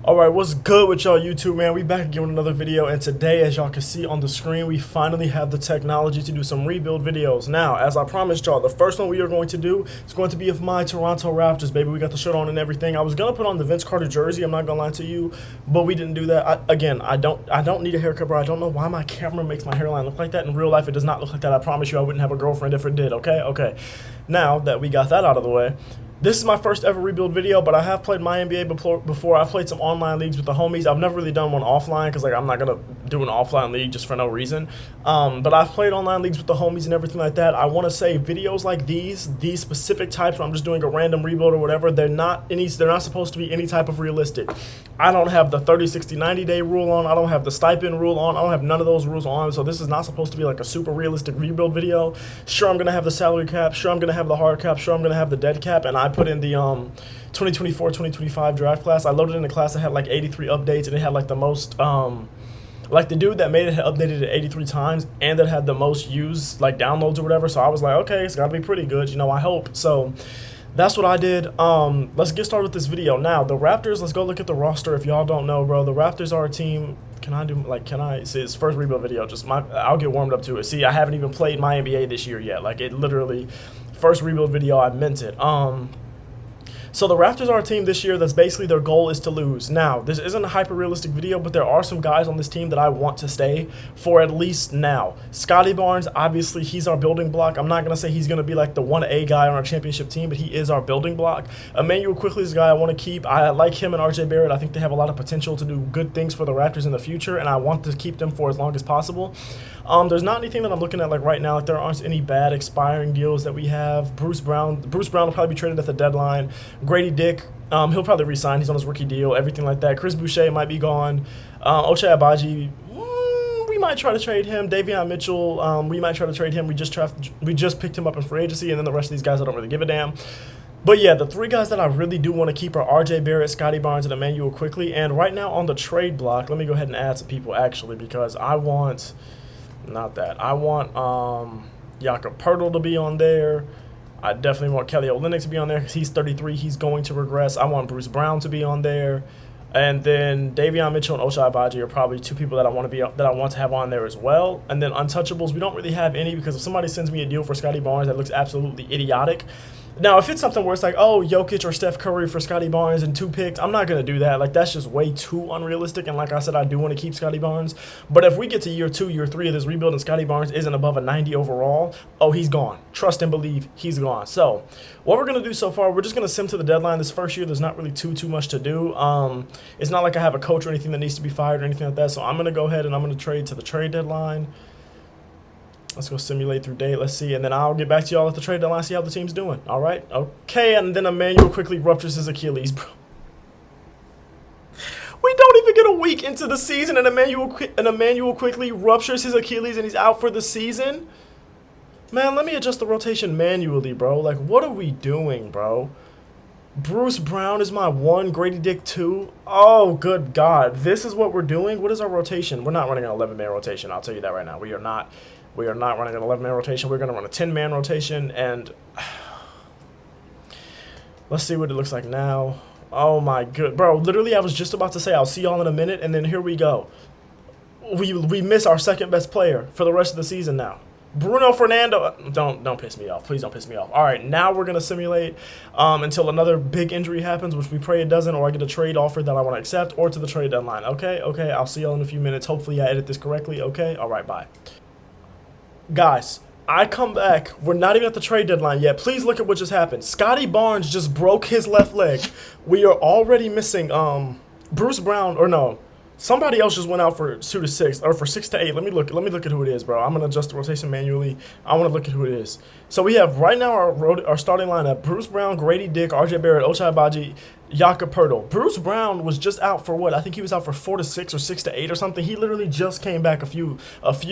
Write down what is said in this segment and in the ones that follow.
Alright, what's good with y'all YouTube, man? We back again with another video, and today, as y'all can see on the screen, we finally have the technology to do some rebuild videos. Now, as I promised y'all, the first one we are going to do is going to be of my Toronto Raptors, baby. We got the shirt on and everything. I was gonna put on the Vince Carter jersey, I'm not gonna lie to you, but we didn't do that. I don't need a haircut, bro. I don't know why my camera makes my hairline look like that. In real life, it does not look like that. I promise you I wouldn't have a girlfriend if it did, okay? Okay. Now that we got that out of the way, this is my first ever rebuild video, but I have played my NBA before. I've played some online leagues with the homies. I've never really done one offline because, like, I'm not going to do an offline league just for no reason. But I've played online leagues with the homies and everything like that. I want to say videos like these specific types where I'm just doing a random rebuild or whatever, they're not supposed to be any type of realistic. I don't have the 30, 60, 90-day rule on. I don't have the stipend rule on. I don't have none of those rules on. So this is not supposed to be like a super realistic rebuild video. Sure, I'm going to have the salary cap. Sure, I'm going to have the hard cap. Sure, I'm going to have the dead cap. And I put in the 2024-2025 draft class. I loaded in a class that had like 83 updates, and it had like the most like the dude that made it had updated it 83 times, and that had the most used like downloads or whatever. So I was like, okay, it's gotta be pretty good, you know, I hope. So that's what I did. Let's get started with this video. Now, the Raptors, let's go look at the roster. If y'all don't know, bro, the Raptors are a team. Can I see it's first rebuild video? I'll get warmed up to it. See, I haven't even played my NBA this year yet. Like, it literally, first rebuild video, I meant it. So the Raptors are a team this year that's basically their goal is to lose. Now, this isn't a hyper-realistic video, but there are some guys on this team that I want to stay for at least now. Scotty Barnes, obviously, he's our building block. I'm not going to say he's going to be like the 1A guy on our championship team, but he is our building block. Emmanuel Quickley is a guy I want to keep. I like him and RJ Barrett. I think they have a lot of potential to do good things for the Raptors in the future, and I want to keep them for as long as possible. There's not anything that I'm looking at like right now. Like, there aren't any bad expiring deals that we have. Bruce Brown will probably be traded at the deadline. Grady Dick, he'll probably resign. He's on his rookie deal, everything like that. Chris Boucher might be gone. Ochai Agbaji, we might try to trade him. Davion Mitchell, we might try to trade him. We just picked him up in free agency, and then the rest of these guys I don't really give a damn. But yeah, the three guys that I really do want to keep are RJ Barrett, Scotty Barnes, and Emmanuel Quickley. And right now on the trade block, let me go ahead and add some people actually, because I want, not that, I want Jakob Poeltl to be on there. I definitely want Kelly Olynyk to be on there because he's 33. He's going to regress. I want Bruce Brown to be on there. And then Davion Mitchell and Ochai Agbaji are probably two people that I want to have on there as well. And then untouchables, we don't really have any, because if somebody sends me a deal for Scotty Barnes that looks absolutely idiotic. Now, if it's something where it's like, oh, Jokic or Steph Curry for Scotty Barnes and 2 picks, I'm not going to do that. Like, that's just way too unrealistic. And like I said, I do want to keep Scotty Barnes. But if we get to year 2, year 3 of this rebuild and Scotty Barnes isn't above a 90 overall, oh, he's gone. Trust and believe, he's gone. So what we're going to do so far, we're just going to sim to the deadline. This first year, there's not really too much to do. It's not like I have a coach or anything that needs to be fired or anything like that. So I'm going to go ahead and I'm going to trade to the trade deadline. Let's go simulate through date. Let's see. And then I'll get back to y'all at the trade deadline, see how the team's doing. All right? Okay. And then Emmanuel Quickley ruptures his Achilles, bro. We don't even get a week into the season, and Emmanuel Quickley ruptures his Achilles, and he's out for the season? Man, let me adjust the rotation manually, bro. Like, what are we doing, bro? Bruce Brown is my 1, Grady Dick 2. Oh, good God. This is what we're doing? What is our rotation? We're not running an 11-man rotation. I'll tell you that right now. We are not running an 11-man rotation. We're going to run a 10-man rotation, and let's see what it looks like now. Oh, my good. Bro, literally, I was just about to say I'll see y'all in a minute, and then here we go. We miss our second-best player for the rest of the season now. Bruno Fernando, don't piss me off. Please don't piss me off. All right, now we're going to simulate until another big injury happens, which we pray it doesn't, or I get a trade offer that I want to accept, or to the trade deadline. Okay, I'll see y'all in a few minutes. Hopefully I edit this correctly. Okay, all right, bye. Guys, I come back. We're not even at the trade deadline yet. Please look at what just happened. Scotty Barnes just broke his left leg. We are already missing Bruce Brown, or no. Somebody else just went out for 2 to 6, or for 6 to 8. Let me look at who it is, bro. I'm gonna adjust the rotation manually. I want to look at who it is. So we have right now our starting lineup: Bruce Brown, Grady Dick, RJ Barrett, Ochai Agbaji, Jakob Poeltl. Bruce Brown was just out for what? I think he was out for 4 to 6 or 6 to 8 or something. He literally just came back a few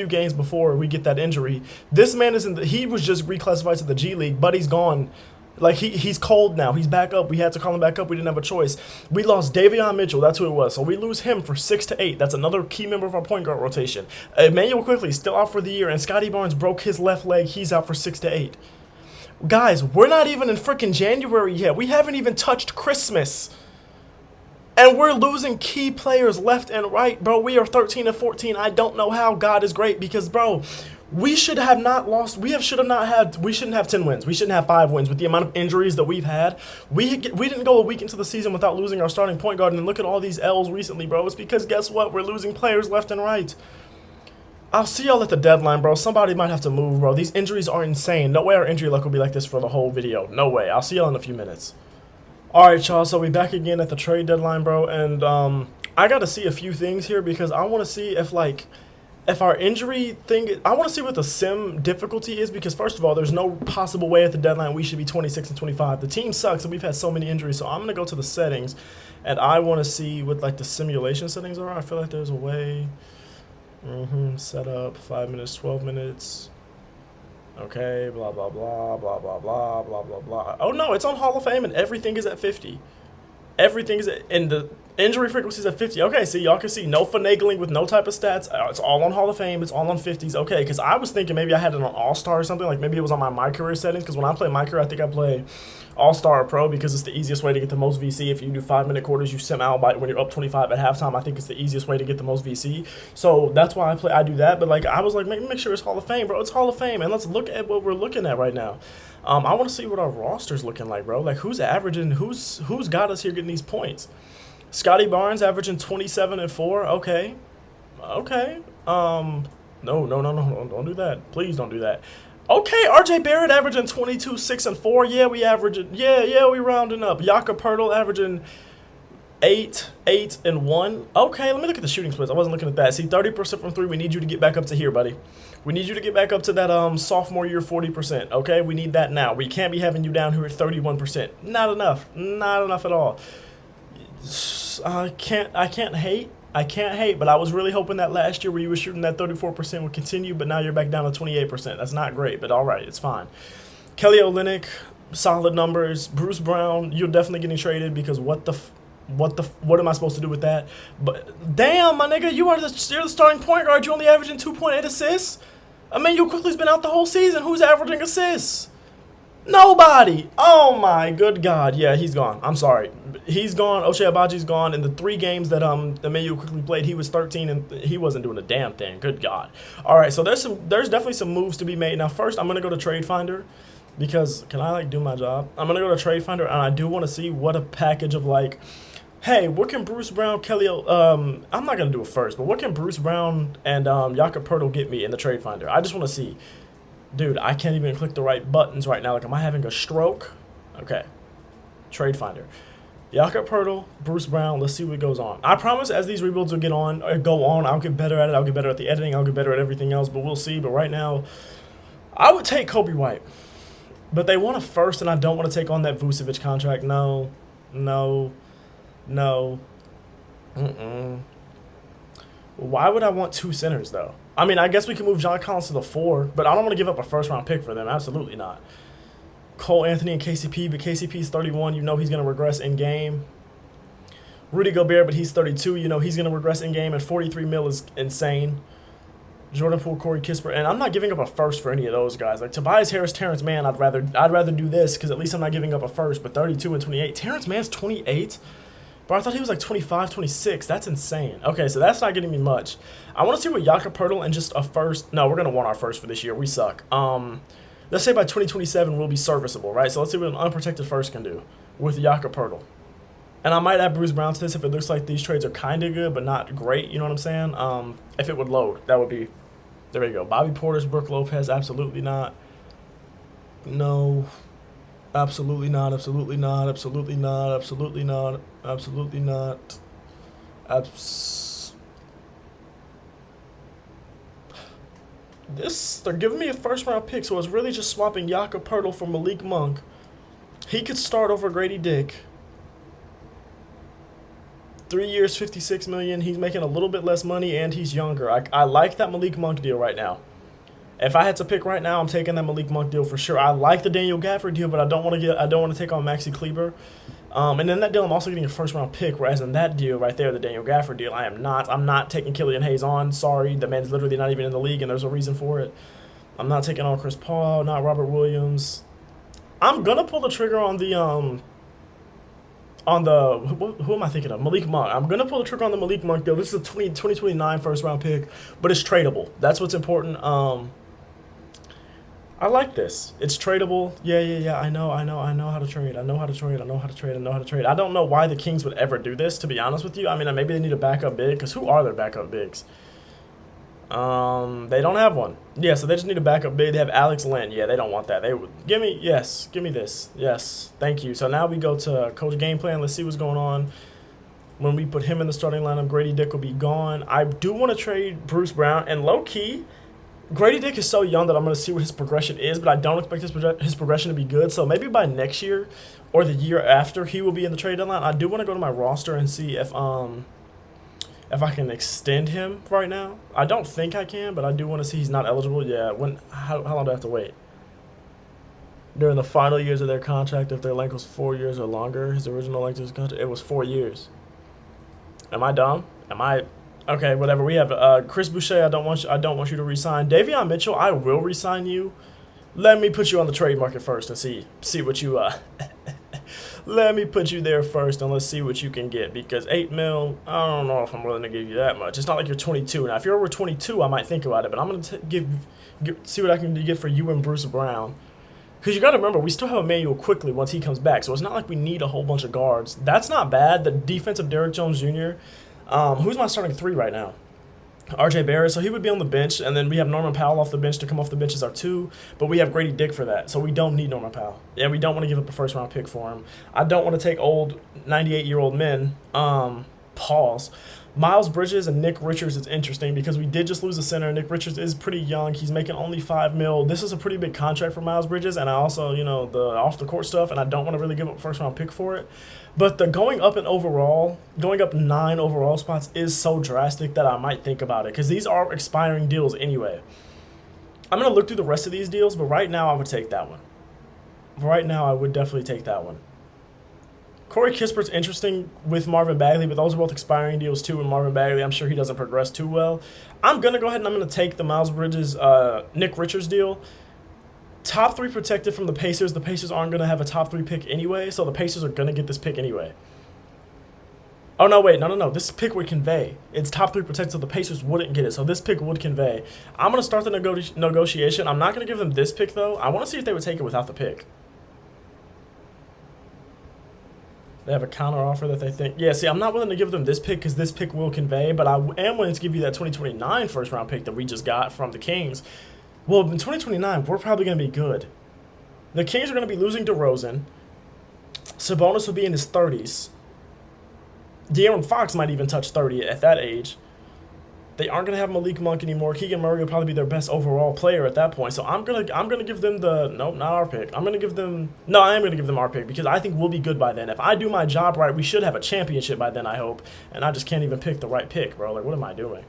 games before we get that injury. This man he was just reclassified to the G League, but he's gone. Like, he's cold now. He's back up. We had to call him back up. We didn't have a choice. We lost Davion Mitchell. That's who it was. So we lose him for 6 to 8. That's another key member of our point guard rotation. Emmanuel Quickley still out for the year, and Scotty Barnes broke his left leg. He's out for 6 to 8. Guys, we're not even in freaking January yet. We haven't even touched Christmas. And we're losing key players left and right, bro. We are 13 and 14. I don't know how. God is great because, bro, we should have not lost. We shouldn't have 10 wins. We shouldn't have 5 wins with the amount of injuries that we've had. We didn't go a week into the season without losing our starting point guard. And look at all these L's recently, bro. It's because guess what? We're losing players left and right. I'll see y'all at the deadline, bro. Somebody might have to move, bro. These injuries are insane. No way our injury luck will be like this for the whole video. No way. I'll see y'all in a few minutes. Alright, y'all, so we back again at the trade deadline, bro, and I gotta see a few things here because I want to see if our injury thing, I want to see what the sim difficulty is because first of all, there's no possible way at the deadline we should be 26 and 25. The team sucks and we've had so many injuries, so I'm gonna go to the settings and I want to see what like the simulation settings are. I feel like there's a way. Setup, 5 minutes, 12 minutes. Okay, blah, blah, blah, blah, blah, blah, blah, blah, blah. Oh, no, it's on Hall of Fame, and everything is at 50. Everything is at, and the injury frequency is at 50. Okay, see, y'all can see no finagling with no type of stats. It's all on Hall of Fame. It's all on 50s. Okay, because I was thinking maybe I had it on All-Star or something. Like, maybe it was on my career settings, because when I play my career, I think I play All-Star or Pro because it's the easiest way to get the most VC. If you do 5-minute quarters, you sim out when you're up 25 at halftime. I think it's the easiest way to get the most VC. So that's why I do that. But like I was like, make sure it's Hall of Fame, bro. It's Hall of Fame, and let's look at what we're looking at right now. I want to see what our roster's looking like, bro. Like who's averaging, who's got us here getting these points. Scotty Barnes averaging 27 and 4. Okay. No, don't do that. Please don't do that. Okay, RJ Barrett averaging 22, 6 and 4. Yeah, we averaging. Yeah, we rounding up. Jakob Poeltl averaging 8 and 1. Okay, let me look at the shooting splits. I wasn't looking at that. See, 30% from 3. We need you to get back up to here, buddy. We need you to get back up to that sophomore year 40%. Okay, we need that now. We can't be having you down here at 31%. Not enough. Not enough at all. I can't hate, but I was really hoping that last year where you were shooting that 34% would continue, but now you're back down to 28%. That's not great, but all right, it's fine. Kelly Olynyk, solid numbers. Bruce Brown, you're definitely getting traded because what am I supposed to do with that? But damn, my nigga, you're the starting point guard. You only averaging 2.8 assists. I mean, you quickly's been out the whole season. Who's averaging assists? Nobody. Oh my good God. Yeah, he's gone. I'm sorry. He's gone. Ochai Agbaji's gone. In the 3 games that Emmanuel quickly played, he was 13 and he wasn't doing a damn thing. Good God. All right, so there's definitely some moves to be made. Now, first, I'm gonna go to Trade Finder because can I like do my job? I'm gonna go to Trade Finder and I do want to see what a package of like. Hey, what can Bruce Brown, Kelly, I'm not going to do it first, but what can Bruce Brown and Jakob Poeltl get me in the Trade Finder? I just want to see. Dude, I can't even click the right buttons right now. Like, am I having a stroke? Okay. Trade Finder. Jakob Poeltl, Bruce Brown, let's see what goes on. I promise as these rebuilds will go on, I'll get better at it. I'll get better at the editing. I'll get better at everything else, but we'll see. But right now, I would take Kobe White. But they want a first, and I don't want to take on that Vucevic contract. No. Why would I want 2 centers, though? I mean, I guess we can move John Collins to the 4, but I don't want to give up a first-round pick for them. Absolutely not. Cole Anthony and KCP, but KCP's 31. You know he's going to regress in-game. Rudy Gobert, but he's 32. You know he's going to regress in-game, and 43 mil is insane. Jordan Poole, Corey Kispert, and I'm not giving up a first for any of those guys. Like Tobias Harris, Terrence Mann, I'd rather do this because at least I'm not giving up a first, but 32 and 28. Terrence Mann's 28? Bro, I thought he was like 25, 26. That's insane. Okay, so that's not getting me much. I want to see what Jakob Poeltl and just a first. No, we're going to want our first for this year. We suck. Let's say by 2027 we'll be serviceable, right? So let's see what an unprotected first can do with Jakob Poeltl. And I might add Bruce Brown to this if it looks like these trades are kind of good but not great. You know what I'm saying? If it would load, that would be. There we go. Bobby Portis, Brook Lopez, absolutely not. No. Absolutely not, absolutely not, absolutely not, absolutely not, absolutely not. They're giving me a first-round pick, so it's really just swapping Jakob Poeltl for Malik Monk. He could start over Grady Dick. 3 years, $56 million. He's making a little bit less money, and he's younger. I like that Malik Monk deal right now. If I had to pick right now, I'm taking that Malik Monk deal for sure. I like the Daniel Gafford deal, but I don't want to take on Maxi Kleber. And in that deal, I'm also getting a first-round pick, whereas in that deal right there, the Daniel Gafford deal, I'm not taking Killian Hayes on. Sorry, the man's literally not even in the league, and there's a reason for it. I'm not taking on Chris Paul, not Robert Williams. I'm gonna pull the trigger on the on the who am I thinking of? Malik Monk. I'm gonna pull the trigger on the Malik Monk deal. This is a 2029 first round pick, but it's tradable. That's what's important. I like this. It's tradable. Yeah. I know how to trade. I know how to trade. I don't know why the Kings would ever do this, to be honest with you. I mean, maybe they need a backup big, because who are their backup bigs? They don't have one. Yeah, so they just need a backup big. They have Alex Len. Yeah, they don't want that. They would give me this. Yes, thank you. So now we go to coach game plan. Let's see what's going on. When we put him in the starting lineup, Grady Dick will be gone. I do want to trade Bruce Brown, and low key, Grady Dick is so young that I'm going to see what his progression is, but I don't expect his progression to be good. So maybe by next year or the year after, he will be in the trade deadline. I do want to go to my roster and see if I can extend him right now. I don't think I can, but I do want to see he's not eligible. Yeah, how long do I have to wait? During the final years of their contract, if their length was 4 years or longer, his original length of his contract, it was 4 years. Am I dumb? Okay, whatever. We have Chris Boucher. I don't want you to resign. Davion Mitchell, I will resign you. Let me put you on the trade market first and see what you let me put you there first and let's see what you can get, because 8 mil, I don't know if I'm willing to give you that much. It's not like you're 22. Now, if you're over 22, I might think about it, but I'm going to see what I can get for you and Bruce Brown. Because you got to remember, we still have Emmanuel quickly once he comes back, so it's not like we need a whole bunch of guards. That's not bad. The defense of Derrick Jones Jr., who's my starting 3 right now? RJ Barrett, so he would be on the bench, and then we have Norman Powell off the bench to come off the bench as our 2, but we have Grady Dick for that, so we don't need Norman Powell. Yeah, we don't want to give up a first-round pick for him. I don't want to take old 98-year-old men. Pause. Miles Bridges and Nick Richards is interesting because we did just lose a center. Nick Richards is pretty young. He's making only $5 million. This is a pretty big contract for Miles Bridges, and I also, the off-the-court stuff, and I don't want to really give up a first-round pick for it. But the going up 9 overall spots is so drastic that I might think about it, because these are expiring deals anyway. I'm going to look through the rest of these deals, but right now I would take that one. Right now I would definitely take that one. Corey Kispert's interesting with Marvin Bagley, but those are both expiring deals too. And Marvin Bagley, I'm sure he doesn't progress too well. I'm going to go ahead and I'm going to take the Miles Bridges, Nick Richards deal. Top 3 protected from the Pacers. The Pacers aren't going to have a top 3 pick anyway, so the Pacers are going to get this pick anyway. Oh, no, wait. No. This pick would convey. It's top 3 protected, so the Pacers wouldn't get it. So this pick would convey. I'm going to start the negotiation. I'm not going to give them this pick, though. I want to see if they would take it without the pick. They have a counter offer that they think. Yeah, see, I'm not willing to give them this pick because this pick will convey, but I am willing to give you that 2029 first round pick that we just got from the Kings. Well, in 2029, we're probably going to be good. The Kings are going to be losing DeRozan. Sabonis will be in his 30s. De'Aaron Fox might even touch 30 at that age. They aren't going to have Malik Monk anymore. Keegan Murray will probably be their best overall player at that point. So I'm gonna give them nope, not our pick. I am gonna give them our pick because I think we'll be good by then. If I do my job right, we should have a championship by then, I hope. And I just can't even pick the right pick, bro. Like, what am I doing?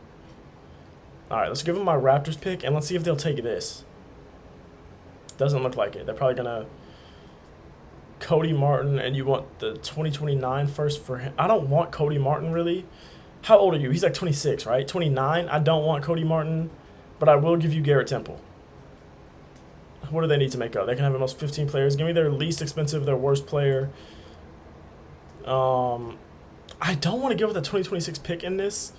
All right, let's give them my Raptors pick, and let's see if they'll take this. Doesn't look like it. They're probably going to Cody Martin, and you want the 2029 first for him. I don't want Cody Martin, really. How old are you? He's like 26, right? 29? I don't want Cody Martin, but I will give you Garrett Temple. What do they need to make up? They can have the most 15 players. Give me their least expensive, their worst player. I don't want to give up the 2026 pick in this.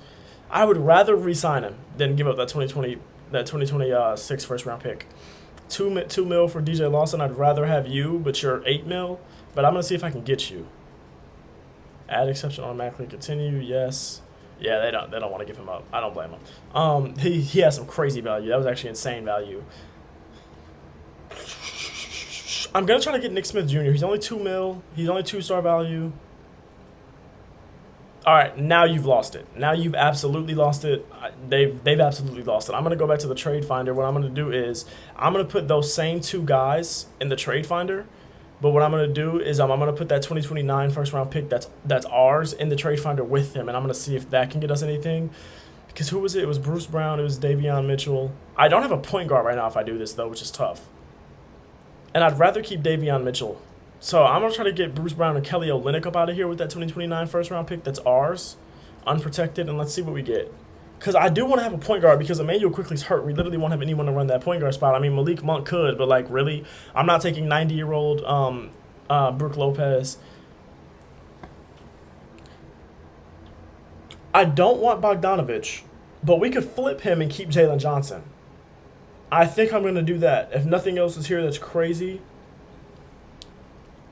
I would rather re-sign him than give up that 2026 first round pick. 2 mil for DJ Lawson. I'd rather have you, but you're 8 mil. But I'm gonna see if I can get you. Add exception automatically continue. Yes. Yeah, they don't want to give him up. I don't blame him. He has some crazy value. That was actually insane value. I'm gonna try to get Nick Smith Jr. He's only 2 mil. He's only 2-star value. All right, now you've lost it. Now you've absolutely lost it. They've absolutely lost it. I'm going to go back to the trade finder. What I'm going to do is I'm going to put those same 2 guys in the trade finder. But what I'm going to do is I'm going to put that 2029 first round pick that's ours in the trade finder with him. And I'm going to see if that can get us anything. Because who was it? It was Bruce Brown. It was Davion Mitchell. I don't have a point guard right now if I do this, though, which is tough. And I'd rather keep Davion Mitchell. So I'm going to try to get Bruce Brown and Kelly Olynyk up out of here with that 2029 first-round pick that's ours, unprotected, and let's see what we get. Because I do want to have a point guard because Emmanuel quickly's hurt. We literally won't have anyone to run that point guard spot. I mean, Malik Monk could, but, like, really? I'm not taking 90-year-old Brook Lopez. I don't want Bogdanovich, but we could flip him and keep Jalen Johnson. I think I'm going to do that. If nothing else is here that's crazy,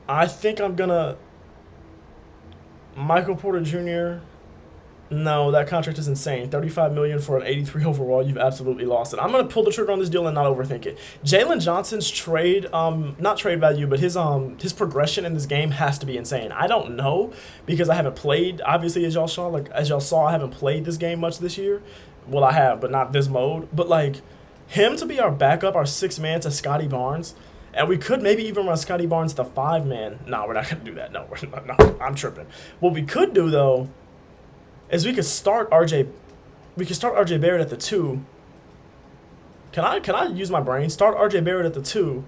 I think I'm going to... Michael Porter Jr., no, that contract is insane. $35 million for an 83 overall. You've absolutely lost it. I'm gonna pull the trigger on this deal and not overthink it. Jalen Johnson's trade, not trade value, but his progression in this game has to be insane. I don't know because I haven't played. Obviously, as y'all saw, I haven't played this game much this year. Well, I have, but not this mode. But like him to be our backup, our 6-man to Scotty Barnes. And we could maybe even run Scotty Barnes the 5-man. No, we're not gonna do that. No, I'm tripping. What we could do though is we could start RJ Barrett at the 2. Can I use my brain? Start RJ Barrett at the 2.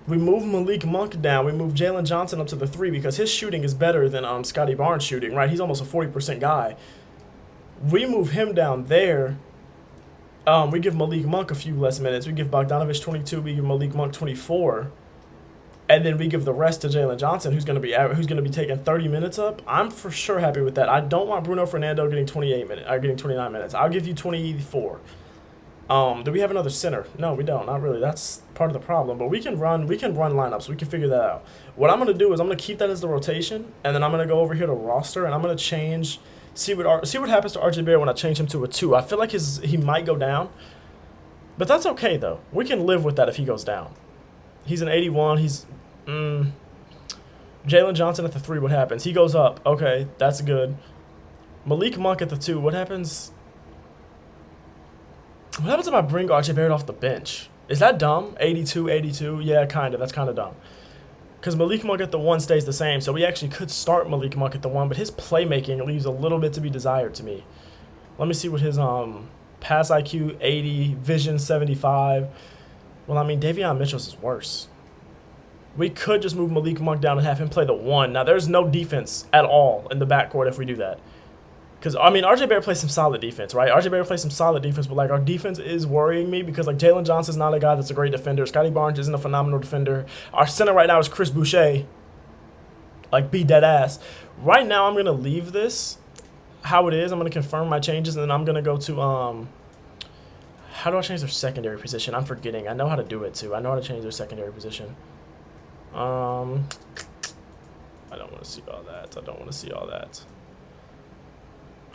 We move Malik Monk down. We move Jalen Johnson up to the 3 because his shooting is better than Scotty Barnes' shooting, right? He's almost a 40% guy. We move him down there. We give Malik Monk a few less minutes. We give Bogdanovich 22. We give Malik Monk 24. And then we give the rest to Jalen Johnson, who's going to be taking 30 minutes up. I'm for sure happy with that. I don't want Bruno Fernando getting 29 minutes. I'll give you 24. Do we have another center? No, we don't. Not really. That's part of the problem. But we can run lineups. We can figure that out. What I'm going to do is I'm going to keep that as the rotation, and then I'm going to go over here to roster, and I'm going to change. See what happens to RJ Barrett when I change him to a 2. I feel like he might go down, but that's okay though. We can live with that if he goes down. He's an 81. He's Jalen Johnson at the 3. What happens? He goes up. Okay, that's good. Malik Monk at the 2. What happens? What happens if I bring RJ Barrett off the bench? Is that dumb? 82. Yeah, kind of. That's kind of dumb. Because Malik Monk at the 1 stays the same, so we actually could start Malik Monk at the 1, but his playmaking leaves a little bit to be desired to me. Let me see what his pass IQ 80, vision 75. Well, I mean, Davion Mitchell's is worse. We could just move Malik Monk down and have him play the 1. Now, there's no defense at all in the backcourt if we do that. Because, I mean, RJ Barrett plays some solid defense, right? RJ Barrett plays some solid defense, but, like, our defense is worrying me because, like, Jalen Johnson's not a guy that's a great defender. Scotty Barnes isn't a phenomenal defender. Our center right now is Chris Boucher. Like, be dead ass. Right now, I'm going to leave this how it is. I'm going to confirm my changes, and then I'm going to go to, how do I change their secondary position? I'm forgetting. I know how to do it, too. I know how to change their secondary position. I don't want to see all that.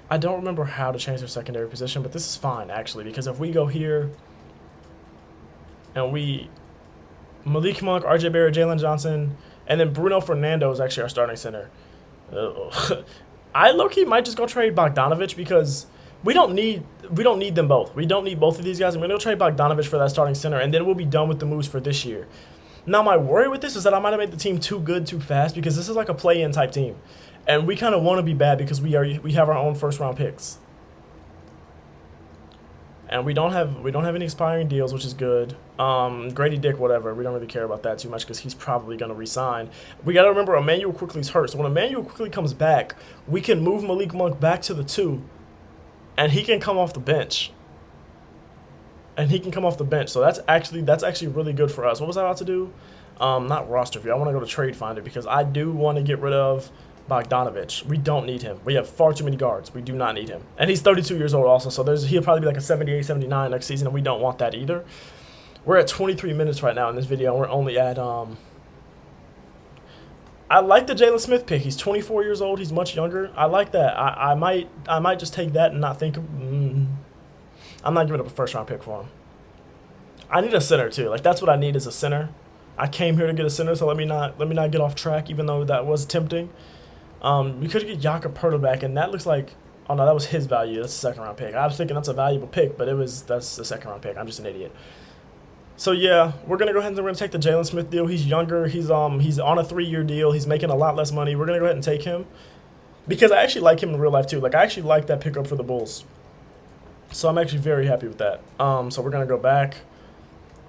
I don't remember how to change their secondary position, but this is fine, actually, because if we go here and Malik Monk, RJ Barrett, Jalen Johnson, and then Bruno Fernando is actually our starting center. I low-key might just go trade Bogdanovich because we don't need them both. We don't need both of these guys. I'm going to trade Bogdanovich for that starting center, and then we'll be done with the moves for this year. Now, my worry with this is that I might have made the team too good too fast because this is like a play-in type team. And we kind of want to be bad because we have our own first-round picks. And we don't have any expiring deals, which is good. Grady Dick, whatever. We don't really care about that too much because he's probably going to resign. We got to remember Emmanuel Quickley's hurt. So when Emmanuel Quickley comes back, we can move Malik Monk back to the 2. And he can come off the bench. So that's actually really good for us. What was I about to do? Not roster view. I want to go to Trade Finder because I do want to get rid of Bogdanovich. We don't need him. We have far too many guards. We do not need him. And he's 32 years old also, so he'll probably be like a 78, 79 next season, and we don't want that either. We're at 23 minutes right now in this video, and we're only at, I like the Jalen Smith pick. He's 24 years old. He's much younger. I like that. I might just take that and not think I'm not giving up a first-round pick for him. I need a center, too. Like, that's what I need is a center. I came here to get a center, so let me not get off track, even though that was tempting. We could get Jakob Poeltl back, and that looks like, oh no, that was his value. That's a second-round pick. I was thinking that's a valuable pick, but that's a second-round pick. I'm just an idiot. So yeah, we're gonna go ahead and we're gonna take the Jalen Smith deal. He's younger. He's on a 3-year deal. He's making a lot less money. We're gonna go ahead and take him because I actually like him in real life too. Like I actually like that pickup for the Bulls. So I'm actually very happy with that. So we're gonna go back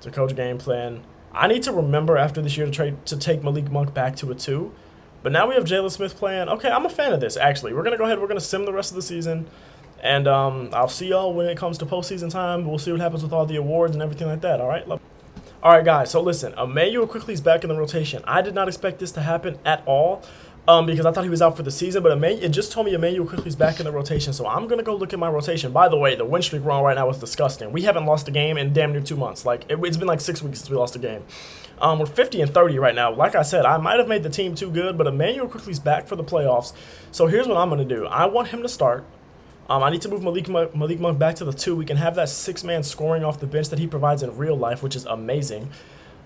to coach game plan. I need to remember after this year to take Malik Monk back to a 2. But now we have Jalen Smith playing. Okay, I'm a fan of this, actually. We're going to go ahead. We're going to sim the rest of the season. And I'll see y'all when it comes to postseason time. We'll see what happens with all the awards and everything like that, all right? All right, guys. So, listen. Emmanuel Quickley's back in the rotation. I did not expect this to happen at all. because I thought he was out for the season, but it just told me Emmanuel Quickly's back in the rotation, so I'm going to go look at my rotation. By the way, the win streak we're on right now is disgusting. We haven't lost a game in damn near 2 months. Like, it's been like 6 weeks since we lost a game. We're 50-30 right now. Like I said, I might have made the team too good, but Emmanuel Quickly's back for the playoffs. So here's what I'm going to do. I want him to start. I need to move Malik Monk back to the 2. We can have that 6-man scoring off the bench that he provides in real life, which is amazing.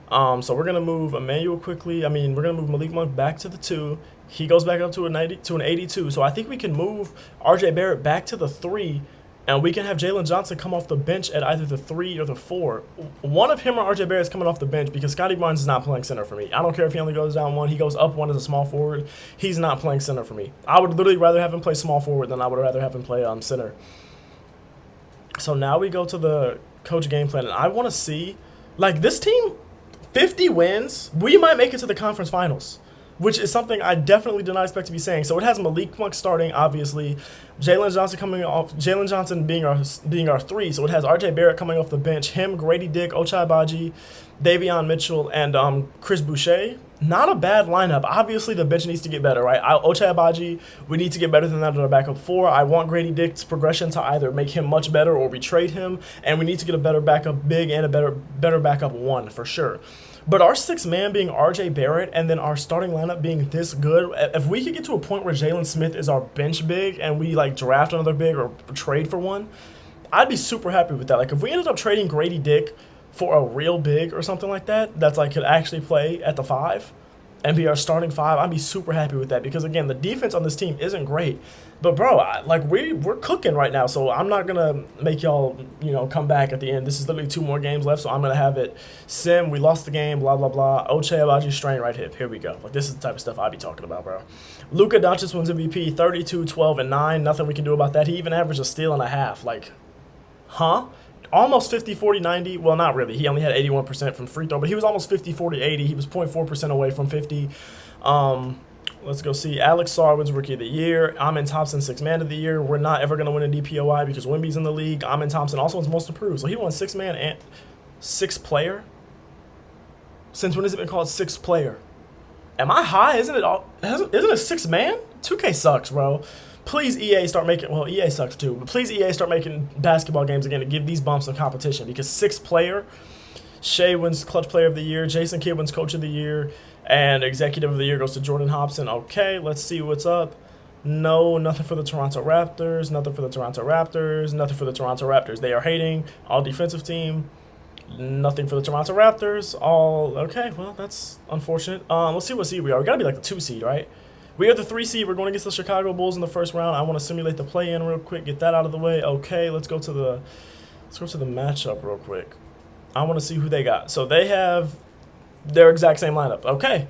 So we're gonna move Emmanuel Quickly. We're gonna move Malik Monk back to the 2. He goes back up to an 82. So I think we can move RJ Barrett back to the 3, and we can have Jalen Johnson come off the bench at either the 3 or the 4. One of him or RJ Barrett is coming off the bench because Scotty Barnes is not playing center for me. I don't care if he only goes down 1. He goes up 1 as a small forward. He's not playing center for me. I would literally rather have him play small forward than I would rather have him play center. So now we go to the coach game plan, and I want to see, like, this team. 50 wins, we might make it to the conference finals, which is something I definitely did not expect to be saying. So it has Malik Monk starting, obviously, Jalen Johnson coming off, Jalen Johnson being our 3. So it has RJ Barrett coming off the bench, him, Grady Dick, Ochai Agbaji, Davion Mitchell, and Chris Boucher. Not a bad lineup. Obviously, the bench needs to get better, right? Ochai Agbaji, we need to get better than that in our backup 4. I want Grady Dick's progression to either make him much better or we trade him, and we need to get a better backup big and a better backup 1 for sure. But our 6-man being RJ Barrett and then our starting lineup being this good, if we could get to a point where Jalen Smith is our bench big and we like draft another big or trade for one, I'd be super happy with that. Like if we ended up trading Grady Dick for a real big or something like that, that's like could actually play at the 5 and be our starting 5, I'd be super happy with that because again, the defense on this team isn't great. But bro, we're cooking right now, so I'm not gonna make y'all come back at the end. This is literally 2 more games left, so I'm gonna have it. Sim, we lost the game, blah blah blah. Ochai Agbaji strained right hip. Here we go. Like this is the type of stuff I'd be talking about, bro. Luka Doncic wins MVP, 32, 12, and 9. Nothing we can do about that. He even averaged a steal and a half. Like, huh? Almost 50, 40, 90. Well, not really. He only had 81% from free throw, but he was almost 50, 40, 80. He was 0.4% away from 50. Let's go see. Alex Sarr wins Rookie of the Year. Amen Thompson, 6th Man of the Year. We're not ever going to win a DPOI because Wemby's in the league. Amen Thompson also wins Most Improved. So he won 6th Man and 6th Player. Since when has it been called 6th Player? Am I high? Isn't it 6th Man? 2K sucks, bro. Please EA start making, well, EA sucks too, but please EA start making basketball games again to give these bumps some competition because 6th Player, Shea wins Clutch Player of the Year, Jason Kidd wins Coach of the Year, and Executive of the Year goes to Jordan Hobson. Okay, let's see what's up. No, nothing for the Toronto Raptors, nothing for the Toronto Raptors, nothing for the Toronto Raptors. They are hating. All defensive team, nothing for the Toronto Raptors. All, okay, well, that's unfortunate. Let's see what seed we are. We gotta be like the 2 seed, right? We are the 3 seed. We're going against the Chicago Bulls in the first round. I want to simulate the play-in real quick, get that out of the way. Okay, let's go to the matchup real quick. I want to see who they got. So they have their exact same lineup. Okay.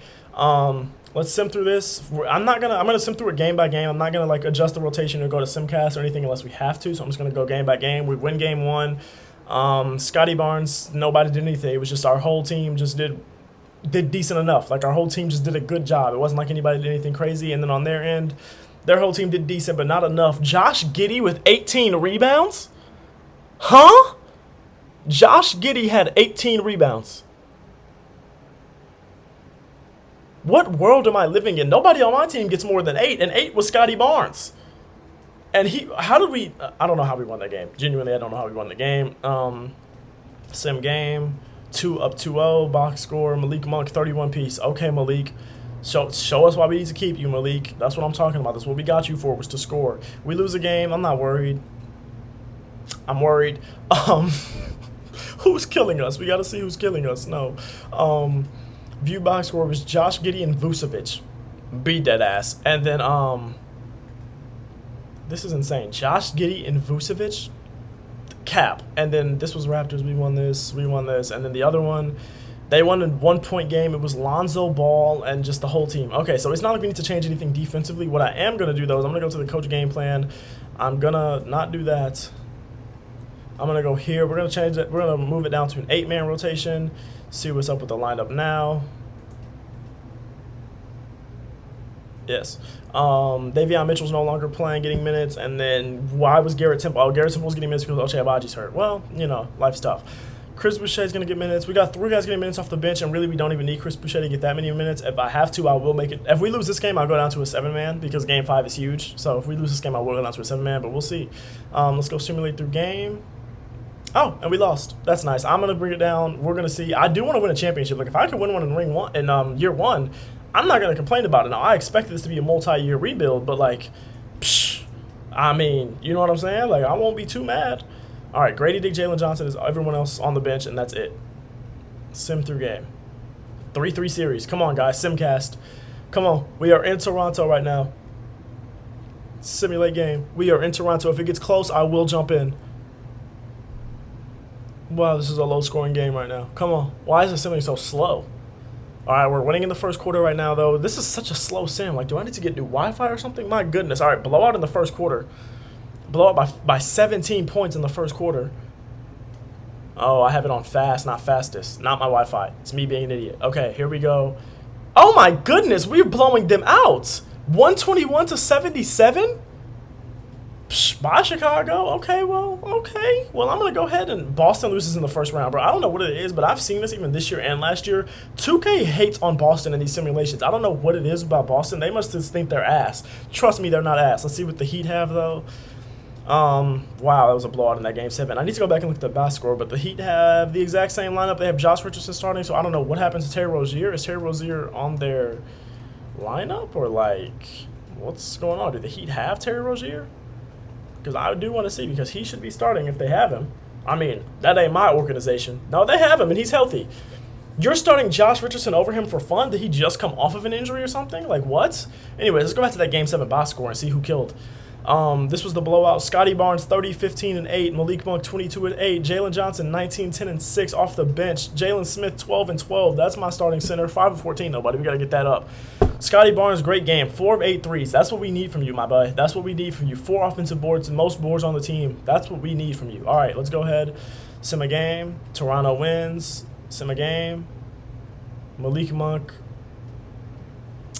Let's sim through this. I'm gonna sim through it game by game. I'm not gonna like adjust the rotation or go to Simcast or anything unless we have to. So I'm just gonna go game by game. We win game 1. Scotty Barnes, nobody did anything. It was just our whole team just did decent enough. Like our whole team just did a good job. It wasn't like anybody did anything crazy. And then on their end, their whole team did decent, but not enough. Josh Giddey with 18 rebounds? Huh? Josh Giddey had 18 rebounds. What world am I living in? Nobody on my team gets more than 8, and 8 was Scotty Barnes. And I don't know how we won that game. Genuinely, I don't know how we won the game. Sim game, 2-0, box score, Malik Monk, 31 piece. Okay, Malik. Show us why we need to keep you, Malik. That's what I'm talking about. That's what we got you for, was to score. We lose a game, I'm not worried. I'm worried. Who's killing us? We got to see who's killing us. No. View box score was Josh Giddey and Vucevic. Beat that ass. And then, this is insane. Josh Giddey and Vucevic. Cap. And then this was Raptors. We won this. And then the other one, they won a 1-point game. It was Lonzo Ball and just the whole team. Okay, so it's not like we need to change anything defensively. What I am going to do, though, is I'm going to go to the coach game plan. I'm going to not do that. I'm going to go here. We're going to change it. We're going to move it down to an 8-man rotation. See what's up with the lineup now. Yes. Davion Mitchell's no longer playing, getting minutes. And then why was Garrett Temple? Oh, Garrett Temple's getting minutes because Ochai Agbaji's hurt. Well, life's tough. Chris Boucher is going to get minutes. We got 3 guys getting minutes off the bench, and really we don't even need Chris Boucher to get that many minutes. If I have to, I will make it. If we lose this game, I'll go down to a 7-man because Game 5 is huge. So if we lose this game, I will go down to a 7-man, but we'll see. Let's go simulate through game. Oh, and we lost. That's nice. I'm going to bring it down. We're going to see. I do want to win a championship. Like, if I could win one in year 1, I'm not going to complain about it. Now, I expected this to be a multi-year rebuild, but, like, psh, I mean, you know what I'm saying? Like, I won't be too mad. All right, Grady Dick, Jalen Johnson is everyone else on the bench, and that's it. Sim through game. 3-3 series. Come on, guys. Simcast. Come on. We are in Toronto right now. Simulate game. We are in Toronto. If it gets close, I will jump in. Wow, this is a low-scoring game right now. Come on. Why is the simming so slow? All right, we're winning in the first quarter right now, though. This is such a slow sim. Like, do I need to get new Wi-Fi or something? My goodness. All right, blowout in the first quarter. Blow up by 17 points in the first quarter. Oh, I have it on fast, not fastest. Not my Wi-Fi. It's me being an idiot. Okay, here we go. Oh my goodness, we're blowing them out. 121 to 77? Psh, bye, Chicago. Okay, well, okay. Well, I'm going to go ahead and Boston loses in the first round, bro. I don't know what it is, but I've seen this even this year and last year. 2K hates on Boston in these simulations. I don't know what it is about Boston. They must just think they're ass. Trust me, they're not ass. Let's see what the Heat have, though. Wow, that was a blowout in that game 7. I need to go back and look at the box score, but the Heat have the exact same lineup. They have Josh Richardson starting, so I don't know what happens to Terry Rozier. Is Terry Rozier on their lineup, or like, what's going on? Do the Heat have Terry Rozier? Because I do want to see, because he should be starting if they have him. I mean, that ain't my organization. No, they have him, and he's healthy. You're starting Josh Richardson over him for fun? Did he just come off of an injury or something? Like, what? Anyways, let's go back to that Game 7 box score and see who killed. This was the blowout. Scotty Barnes 30, 15, and 8. Malik Monk 22 and 8. Jalen Johnson 19, 10, and 6 off the bench. Jalen Smith 12 and 12. That's my starting center. 5 of 14 though, buddy. We gotta get that up. Scotty Barnes, great game. 4 of 8 threes. That's what we need from you, my boy. That's what we need from you. 4 offensive boards and most boards on the team. That's what we need from you. All right, let's go ahead. Sim a game. Toronto wins. Sim a game. Malik Monk.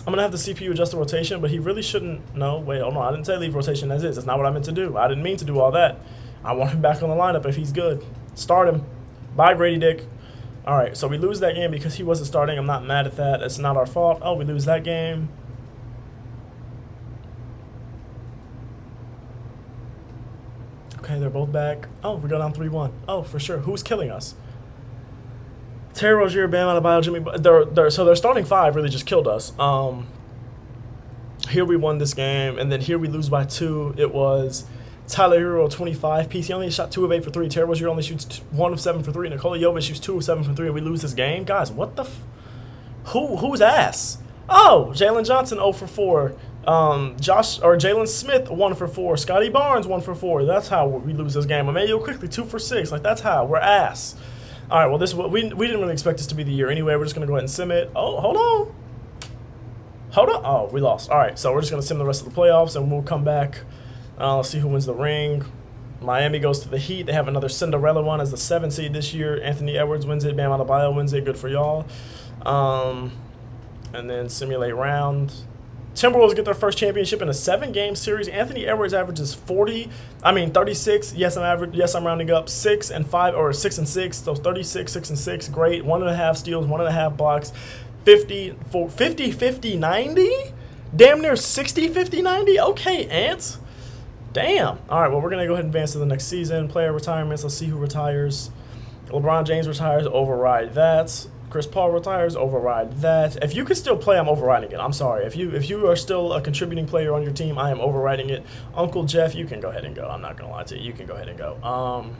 I'm going to have the CPU adjust the rotation, but he really shouldn't. No, wait, hold on. I didn't say leave rotation as is. That's not what I meant to do. I didn't mean to do all that. I want him back on the lineup if he's good. Start him. Bye, Grady Dick. All right, so we lose that game because he wasn't starting. I'm not mad at that. It's not our fault. Oh, we lose that game. Okay, they're both back. Oh, we go down 3-1. Oh, for sure. Who's killing us? Terry Rozier, Bam Adebayo, Jimmy. So their starting 5 really just killed us. Here we won this game, and then here we lose by 2. It was Tyler Hero 25 piece. He only shot 2 of 8 for 3. Terry Rozier only shoots 1 of 7 for 3. Nikola Jovic shoots 2 of 7 for 3, and we lose this game. Guys, what the? Who's ass? Oh, Jalen Johnson 0 for 4. Jalen Smith 1 for 4. Scotty Barnes 1 for 4. That's how we lose this game. Emmanuel Quickly 2 for 6. Like, that's how we're ass. All right, well, this we didn't really expect this to be the year anyway. We're just going to go ahead and sim it. Oh, hold on. Hold on. Oh, we lost. All right, so we're just going to sim the rest of the playoffs, and we'll come back. Let's see who wins the ring. Miami goes to the Heat. They have another Cinderella one as the 7 seed this year. Anthony Edwards wins it. Bam Adebayo wins it. Good for y'all. And then simulate round. Timberwolves get their first championship in a 7-game series. Anthony Edwards averages 36. Yes, I'm rounding up. 6 and 5 or 6 and 6. So 36, 6 and 6. Great. 1.5 steals, 1.5 blocks. 50, 90. Damn near 60, 50, 90. Okay, Ants. Damn. All right. Well, we're gonna go ahead and advance to the next season. Player retirements. Let's see who retires. LeBron James retires. Override that. Chris Paul retires, override that. If you could still play, I'm overriding it. I'm sorry. If you are still a contributing player on your team, I am overriding it. Uncle Jeff, you can go ahead and go. I'm not going to lie to you. You can go ahead and go.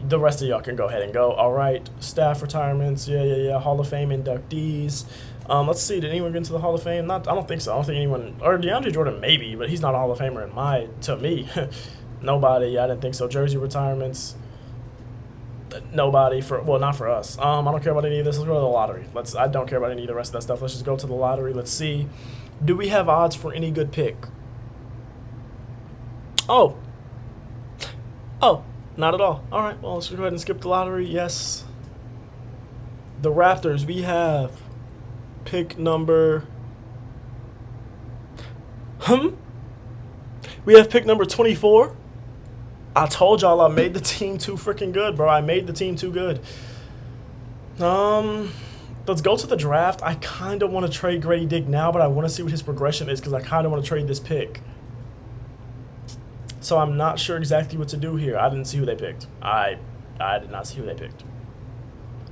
The rest of y'all can go ahead and go. All right. Staff retirements. Yeah. Hall of Fame inductees. Let's see. Did anyone get into the Hall of Fame? I don't think so. I don't think anyone. Or DeAndre Jordan, maybe, but he's not a Hall of Famer to me. Nobody. I didn't think so. Jersey retirements. Nobody not for us. I don't care about any of this. Let's go to the lottery. I don't care about any of the rest of that stuff. Let's just go to the lottery. Let's see. Do we have odds for any good pick? Oh, not at all. All right. Well, let's go ahead and skip the lottery. Yes. The Raptors. We have pick number. We have pick number 24. I told y'all I made the team too freaking good, bro. I made the team too good. Let's go to the draft. I kind of want to trade Grady Dick now, but I want to see what his progression is because I kind of want to trade this pick. So I'm not sure exactly what to do here. I didn't see who they picked. I did not see who they picked.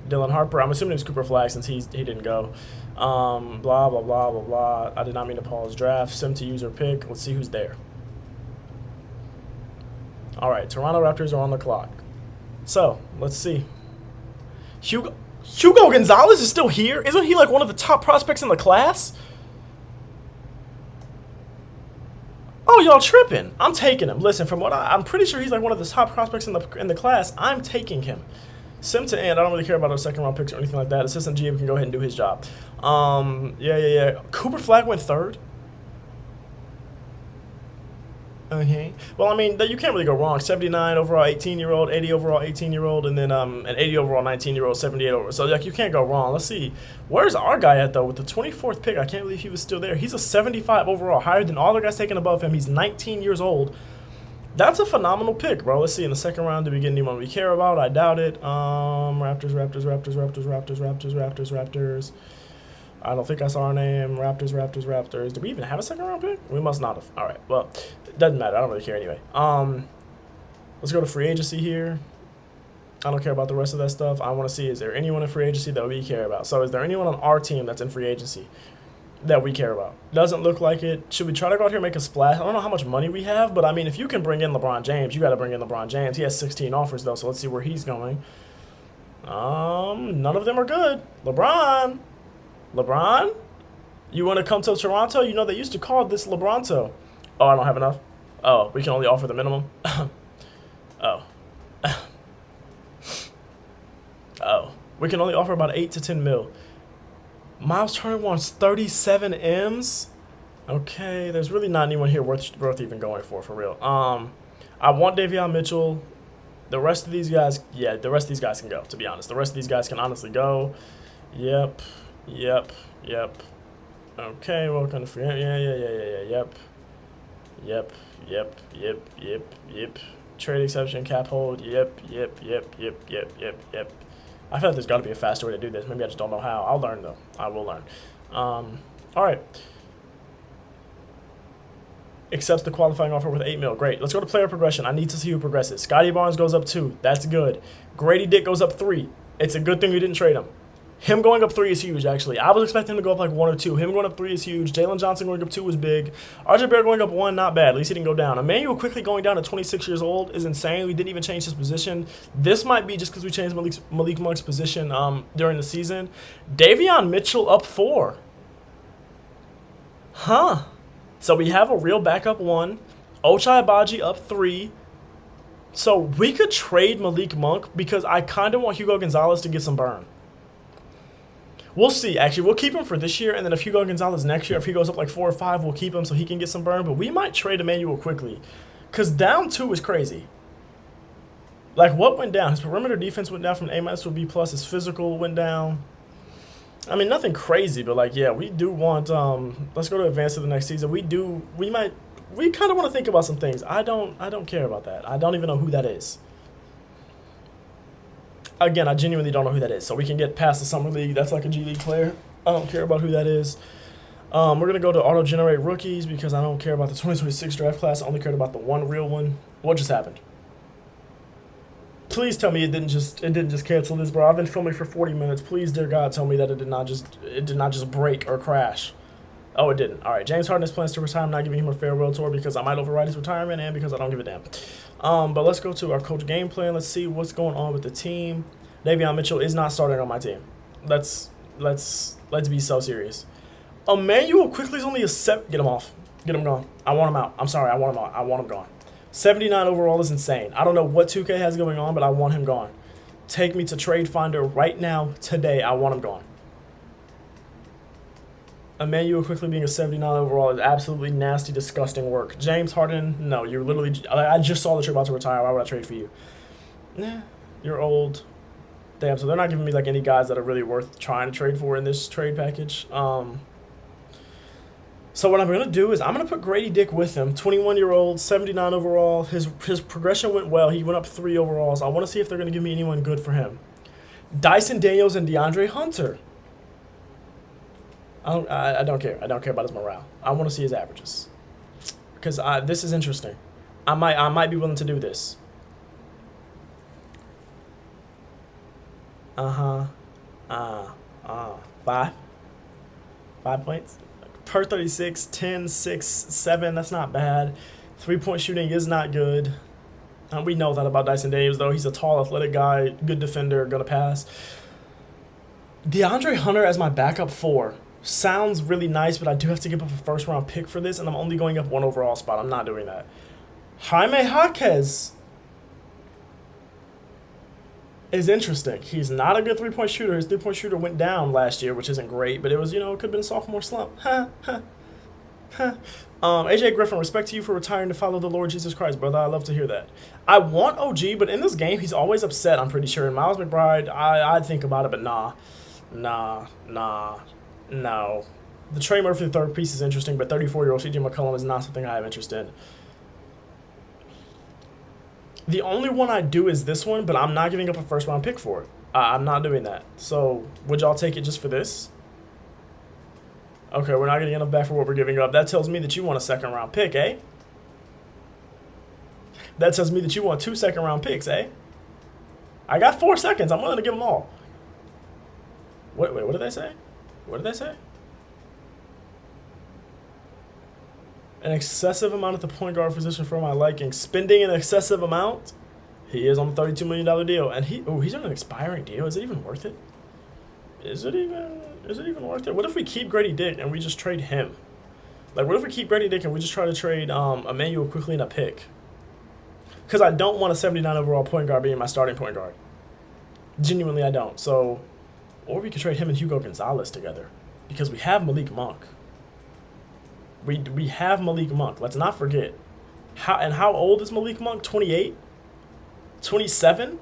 Dylan Harper. I'm assuming it was Cooper Flag since he didn't go. Blah, blah, blah, blah, blah. I did not mean to pause draft. Sim to user pick. Let's see who's there. All right, Toronto Raptors are on the clock. So, let's see. Hugo Gonzalez is still here? Isn't he like one of the top prospects in the class? Oh, y'all tripping. I'm taking him. Listen, from what I'm pretty sure he's like one of the top prospects in the class. I'm taking him. Sim to end. I don't really care about our second round picks or anything like that. Assistant GM can go ahead and do his job. Yeah. Cooper Flag went third. Okay. Well, I mean, you can't really go wrong. 79 overall 18-year-old, 80 overall 18-year-old, and then an 80 overall 19-year-old, 78 overall. So, like, you can't go wrong. Let's see. Where's our guy at, though? With the 24th pick, I can't believe he was still there. He's a 75 overall, higher than all the guys taken above him. He's 19 years old. That's a phenomenal pick, bro. Let's see. In the second round, do we get anyone we care about? I doubt it. Raptors. I don't think I saw our name. Raptors. Did we even have a second round pick? We must not have. All right. Well, it doesn't matter. I don't really care anyway. Let's go to free agency here. I don't care about the rest of that stuff. I want to see, is there anyone in free agency that we care about? So is there anyone on our team that's in free agency that we care about? Doesn't look like it. Should we try to go out here and make a splash? I don't know how much money we have, but I mean, if you can bring in LeBron James, you got to bring in LeBron James. He has 16 offers, though, so let's see where he's going. None of them are good. LeBron, you want to come to Toronto? You know, they used to call this LeBronto. Oh, I don't have enough? Oh, we can only offer the minimum? Oh. Oh. We can only offer about 8 to 10 mil. Miles Turner wants 37 M's? Okay, there's really not anyone here worth even going for real. I want Davion Mitchell. The rest of these guys, yeah, the rest of these guys can go, to be honest. The rest of these guys can honestly go. Yep. Okay, welcome to free. Yep. Trade exception, cap hold. Yep. I feel like there's got to be a faster way to do this. Maybe I just don't know how. I'll learn, though. I will learn. All right. Accepts the qualifying offer with 8 mil. Great. Let's go to player progression. I need to see who progresses. Scotty Barnes goes up 2. That's good. Grady Dick goes up 3. It's a good thing we didn't trade him. Him going up 3 is huge, actually. I was expecting him to go up like 1 or 2. Him going up 3 is huge. Jalen Johnson going up 2 was big. RJ Barrett going up 1, not bad. At least he didn't go down. Emmanuel quickly going down to 26 years old is insane. We didn't even change his position. This might be just because we changed Malik Monk's position during the season. Davion Mitchell up 4. Huh. So we have a real backup 1. Ochai Agbaji up 3. So we could trade Malik Monk because I kind of want Hugo Gonzalez to get some burn. We'll see. Actually, we'll keep him for this year, and then if Hugo Gonzalez next year, if he goes up like 4 or 5, we'll keep him so he can get some burn. But we might trade Emmanuel quickly, because down 2 is crazy. Like, what went down? His perimeter defense went down from A- to a B+. His physical went down. I mean, nothing crazy, but like, yeah, we do want. Let's go to advance to the next season. We kind of want to think about some things. I don't care about that. I don't even know who that is. Again, I genuinely don't know who that is. So we can get past the Summer League. That's like a G League player. I don't care about who that is. We're going to go to auto-generate rookies because I don't care about the 2026 draft class. I only cared about the one real one. What just happened? Please tell me it didn't just cancel this, bro. I've been filming for 40 minutes. Please, dear God, tell me that it did not just break or crash. Oh, it didn't. All right, James Harden has plans to retire. I'm not giving him a farewell tour because I might override his retirement and because I don't give a damn. But let's go to our coach game plan. Let's see what's going on with the team. Davion Mitchell is not starting on my team. Let's be so serious. Emmanuel quickly is only a 7. Get him off. Get him gone. I want him out. I'm sorry. I want him out. I want him gone. 79 overall is insane. I don't know what 2K has going on, but I want him gone. Take me to Trade Finder right now, today. I want him gone. Emmanuel quickly being a 79 overall is absolutely nasty, disgusting work. James Harden, no, you're literally. I just saw that you're about to retire. Why would I trade for you? Nah, you're old. Damn, so they're not giving me like any guys that are really worth trying to trade for in this trade package. So what I'm going to do is I'm going to put Grady Dick with him, 21-year-old, 79 overall. His progression went well. He went up 3 overalls. I want to see if they're going to give me anyone good for him. Dyson Daniels and DeAndre Hunter. I don't care. I don't care about his morale. I want to see his averages. Because this is interesting. I might be willing to do this. Five points per 36, 10, 6, 7. That's not bad. 3-point shooting is not good. We know that about Dyson Daniels, though. He's a tall, athletic guy, good defender, gonna pass. DeAndre Hunter as my backup 4 sounds really nice, but I do have to give up a first-round pick for this, and I'm only going up 1 overall spot. I'm not doing that. Jaime Jaquez is interesting. He's not a good 3-point shooter. His 3-point shooter went down last year, which isn't great, but it was, it could have been a sophomore slump. AJ Griffin, respect to you for retiring to follow the Lord Jesus Christ, brother. I love to hear that. I want OG, but in this game, he's always upset, I'm pretty sure. And Miles McBride, I'd think about it, but no. The Trey Murphy third piece is interesting, but 34-year-old CJ McCollum is not something I have interest in. The only one I do is this one, but I'm not giving up a first-round pick for it. I'm not doing that. So, would y'all take it just for this? Okay, we're not getting enough back for what we're giving up. That tells me that you want a second-round pick, eh? That tells me that you want 2 second-round picks, eh? I got 4 seconds. I'm willing to give them all. Wait, what did they say? What did they say? An excessive amount at the point guard position for my liking. Spending an excessive amount? He is on a $32 million deal. And he's on an expiring deal. Is it even worth it? Is it even worth it? What if we keep Grady Dick and we just trade him? Like, what if we keep Grady Dick and we just try to trade Emmanuel quickly in a pick? Because I don't want a 79 overall point guard being my starting point guard. Genuinely, I don't. So, or we could trade him and Hugo Gonzalez together. Because we have Malik Monk. We have Malik Monk. Let's not forget. How old is Malik Monk? 28? 27?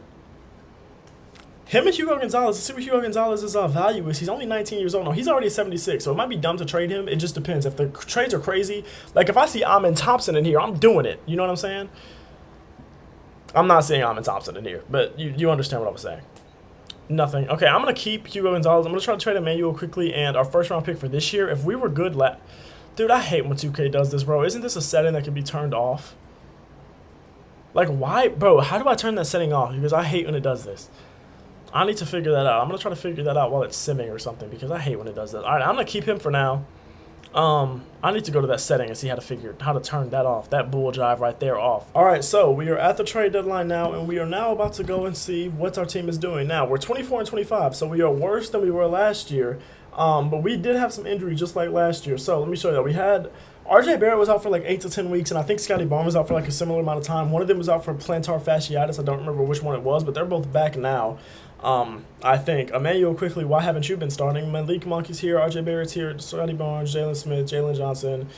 Him and Hugo Gonzalez, let's see what Hugo Gonzalez's value is. He's only 19 years old. No, he's already 76, so it might be dumb to trade him. It just depends. If the trades are crazy, like if I see Amin Thompson in here, I'm doing it. You know what I'm saying? I'm not seeing Amin Thompson in here, but you understand what I was saying. Nothing. Okay, I'm going to keep Hugo Gonzalez. I'm going to try to trade Emmanuel quickly, and our first-round pick for this year, if we were good Dude, I hate when 2K does this, bro. Isn't this a setting that can be turned off? Like, why? Bro, how do I turn that setting off? Because I hate when it does this. I need to figure that out. I'm going to try to figure that out while it's simming or something because I hate when it does that. All right, I'm going to keep him for now. I need to go to that setting and see how to turn that off, that bull jive right there off. All right, so we are at the trade deadline now, and we are now about to go and see what our team is doing. Now, we're 24-25, so we are worse than we were last year, but we did have some injury just like last year. So let me show you that. We had RJ Barrett was out for like 8 to 10 weeks, and I think Scotty Barnes was out for like a similar amount of time. One of them was out for plantar fasciitis. I don't remember which one it was, but they're both back now. I think. Emmanuel, quickly, why haven't you been starting? Malik Monk is here, RJ Barrett's here, Scotty Barnes, Jalen Smith, Jalen Johnson,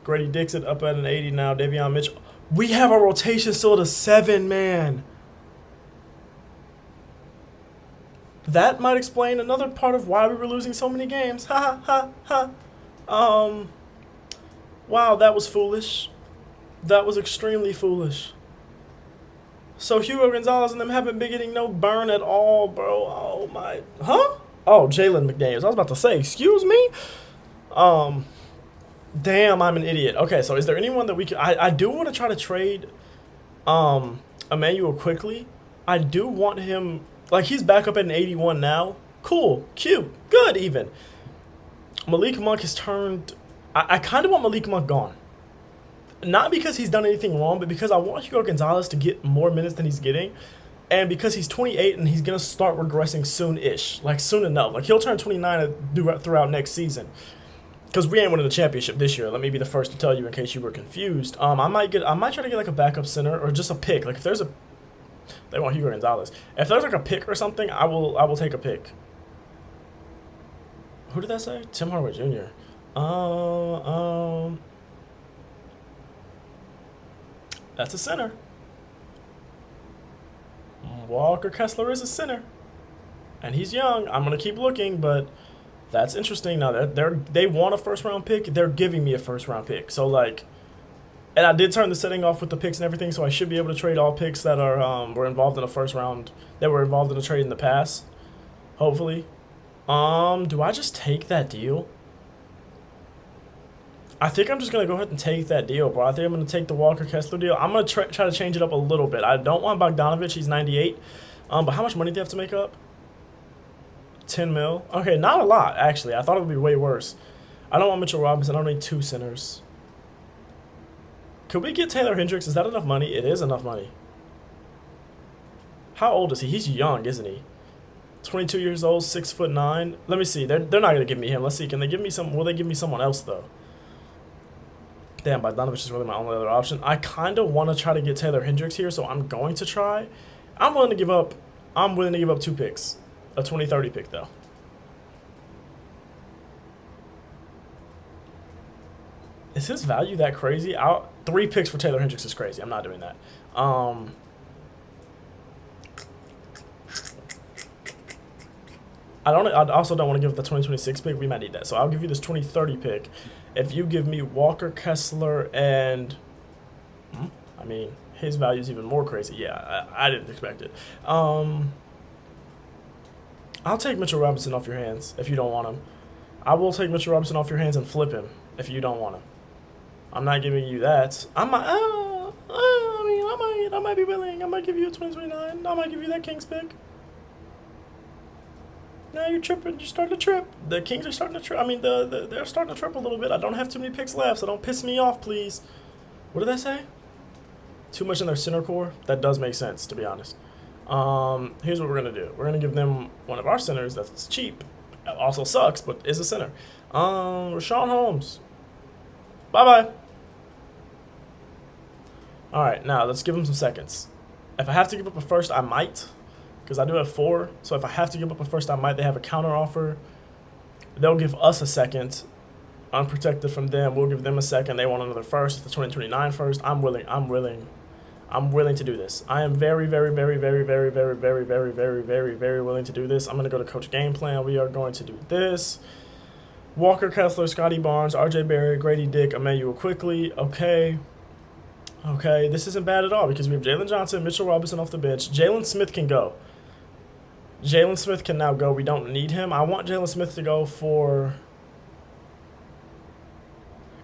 Grady Dixon up at an 80 now, Davion Mitchell. We have a rotation still at a 7, man. That might explain another part of why we were losing so many games. Wow, that was foolish. That was extremely foolish. So Hugo Gonzalez and them haven't been getting no burn at all, bro. Oh my, huh? Oh, Jalen McDaniels. I was about to say, excuse me. Damn, I'm an idiot. Okay, so is there anyone that we can? I do want to try to trade, Emmanuel quickly. I do want him. Like he's back up at an 81 now. Cool, cute, good even. Malik Monk has turned. I kind of want Malik Monk gone. Not because he's done anything wrong, but because I want Hugo Gonzalez to get more minutes than he's getting. And because he's 28 and he's going to start regressing soon-ish. Like, soon enough. Like, he'll turn 29 throughout next season. Because we ain't winning the championship this year. Let me be the first to tell you in case you were confused. I might try to get, like, a backup center or just a pick. Like, if there's a... They want Hugo Gonzalez. If there's, like, a pick or something, I will take a pick. Who did that say? Tim Hardaway Jr. That's a center. Walker Kessler is a center. And he's young. I'm going to keep looking, but That's interesting. Now they want a first round pick. They're giving me a first round pick. So like, and I did turn the setting off with the picks and everything, so I should be able to trade all picks that are were involved in a first round that were involved in a trade in the past. Hopefully. Do I just take that deal? I think I'm just gonna go ahead and take that deal, bro. I think I'm gonna take the Walker Kessler deal. I'm gonna try to change it up a little bit. I don't want Bogdanovich. He's 98. But how much money do you have to make up? 10 mil. Okay, not a lot actually. I thought it would be way worse. I don't want Mitchell Robinson. I don't need 2 centers. Could we get Taylor Hendricks? Is that enough money? It is enough money. How old is he? He's young, isn't he? 22 years old, 6'9". Let me see. They're not gonna give me him. Let's see. Can they give me some? Will they give me someone else though? Damn, Bogdanovich is really my only other option. I kind of want to try to get Taylor Hendricks here, so I'm going to try. I'm willing to give up 2 picks. A 2030 pick though. Is his value that crazy? 3 picks for Taylor Hendricks is crazy. I'm not doing that. I also don't want to give the 2026 pick. We might need that. So I'll give you this 2030 pick. If you give me Walker Kessler and, I mean, his value is even more crazy. Yeah, I didn't expect it. I'll take Mitchell Robinson off your hands if you don't want him. I will take Mitchell Robinson off your hands and flip him if you don't want him. I'm not giving you that. I might be willing. I might give you a 2029. I might give you that Kings pick. Now you're tripping. You're starting to trip. The Kings are starting to trip. I mean, they're starting to trip a little bit. I don't have too many picks left, so don't piss me off, please. What did I say? Too much in their center core? That does make sense, to be honest. Here's what we're going to do. We're going to give them one of our centers that's cheap. Also sucks, but is a center. Rashawn Holmes. Bye-bye. All right, now let's give them some seconds. If I have to give up a first, I might, because I do have 4. So if I have to give up a first, I might. They have a counter offer. They'll give us a second, unprotected from them. We'll give them a second. They want another first. It's the 2029 first. I'm willing to do this. I am very, very, very, very, very, very, very, very, very, very, very willing to do this. I'm going to go to Coach Game Plan. We are going to do this. Walker Kessler, Scotty Barnes, RJ Barrett, Grady Dick, Emmanuel Quickly. Okay. Okay, this isn't bad at all because we have Jalen Johnson, Mitchell Robinson off the bench. Jalen Smith can go. Jalen Smith can now go. We don't need him. I want Jalen Smith to go for...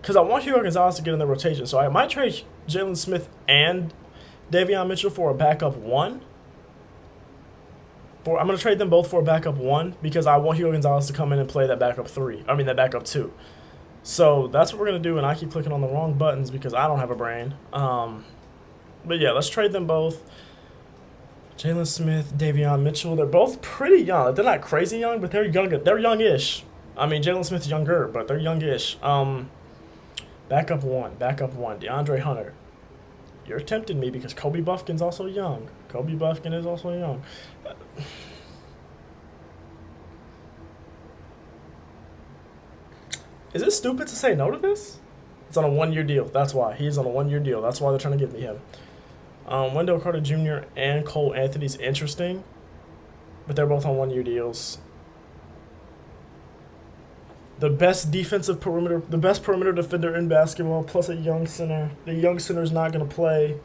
because I want Hugo Gonzalez to get in the rotation. So I might trade Jalen Smith and Davion Mitchell for a backup 1. I'm going to trade them both for a backup 1 because I want Hugo Gonzalez to come in and play that backup 3. I mean, that backup 2. So that's what we're going to do, and I keep clicking on the wrong buttons because I don't have a brain. But yeah, let's trade them both. Jalen Smith, Davion Mitchell. They're both pretty young. They're not crazy young, but they're young. They're youngish. I mean, Jalen Smith's younger, but they're youngish. Backup 1. DeAndre Hunter. You're tempting me because Kobe Buffkin's also young. Kobe Buffkin is also young. Is it stupid to say no to this? It's on a 1-year deal. That's why. He's on a 1-year deal. That's why they're trying to give me him. Wendell Carter Jr. and Cole Anthony's interesting, but they're both on 1-year deals. The best perimeter defender in basketball, plus a young center. The young center's not going to play.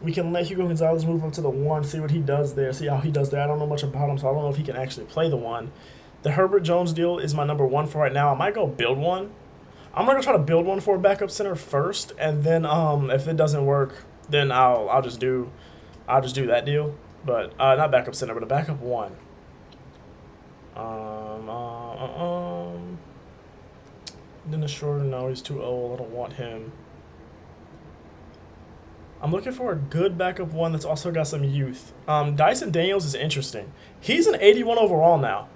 We can let Hugo Gonzalez move up to the 1, see what he does there, see how he does there. I don't know much about him, so I don't know if he can actually play the 1. The Herbert Jones deal is my number 1 for right now. I might go build one. I'm going to try to build one for a backup center first, and then if it doesn't work, then I'll just do that deal. But not backup center, but a backup 1. Dennis Schroeder, no, he's too old. I don't want him. I'm looking for a good backup 1 that's also got some youth. Dyson Daniels is interesting. He's an 81 overall now.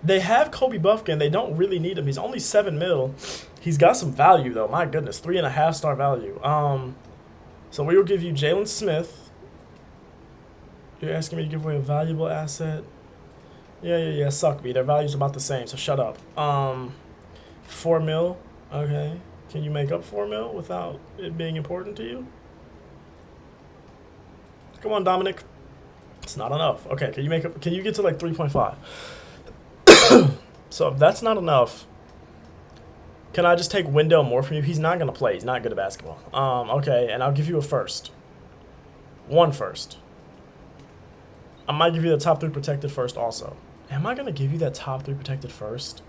They have Kobe Buffkin. They don't really need him. He's only 7 mil. He's got some value, though. My goodness, 3.5-star value. So we will give you Jalen Smith. You're asking me to give away a valuable asset? Yeah. Suck me. Their value's about the same, so shut up. 4 mil. Okay. Can you make up 4 mil without it being important to you? Come on, Dominic. It's not enough. Okay, can you get to like 3.5? So if that's not enough, can I just take Wendell Moore from you? He's not going to play. He's not good at basketball. Okay, and I'll give you a first. One first. I might give you the top 3 protected first also. Am I going to give you that top 3 protected first?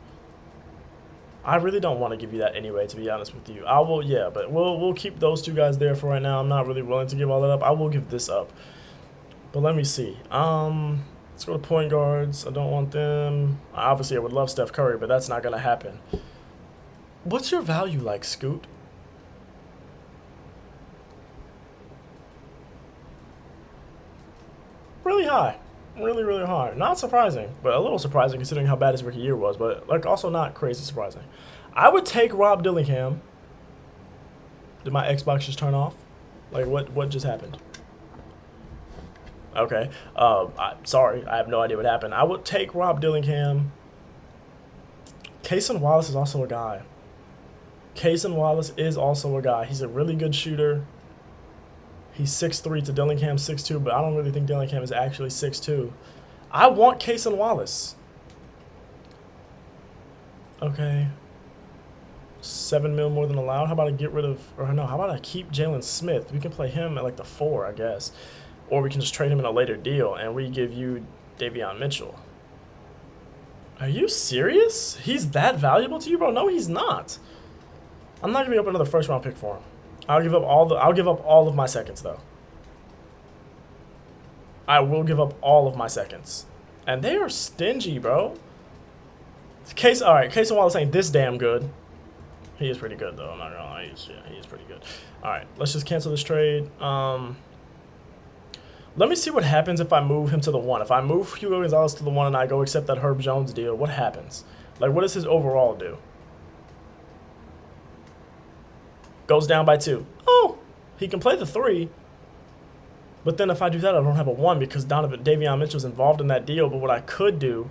I really don't want to give you that anyway, to be honest with you. I will, yeah, but we'll keep those 2 guys there for right now. I'm not really willing to give all that up. I will give this up. But let me see. Let's go to point guards. I don't want them. Obviously, I would love Steph Curry, but that's not going to happen. What's your value like, Scoot? Really high. Really, really high. Not surprising, but a little surprising considering how bad his rookie year was, but like also not crazy surprising. I would take Rob Dillingham. Did my Xbox just turn off? Like what just happened? Okay. Sorry, I have no idea what happened. I would take Rob Dillingham. Cason Wallace is also a guy. Cason Wallace is also a guy. He's a really good shooter. He's 6'3" to Dillingham 6'2", but I don't really think Dillingham is actually 6'2". I want Cason Wallace. Okay. 7 mil more than allowed. How about I get rid of, or no, how about I keep Jalen Smith? We can play him at like the 4, I guess. Or we can just trade him in a later deal, and we give you Davion Mitchell. Are you serious? He's that valuable to you, bro? No, he's not. I'm not giving up another first-round pick for him. I'll give up all of my seconds though. I will give up all of my seconds. And they are stingy, bro. Alright, Cason Wallace ain't this damn good. He is pretty good though, I'm not gonna lie. He is pretty good. Alright, let's just cancel this trade. Let me see what happens if I move him to the 1. If I move Hugo Gonzalez to the 1 and I go accept that Herb Jones deal, what happens? Like, what does his overall do? Goes down by 2. Oh, he can play the 3. But then if I do that, I don't have a 1 because Davion Mitchell's involved in that deal. But what I could do,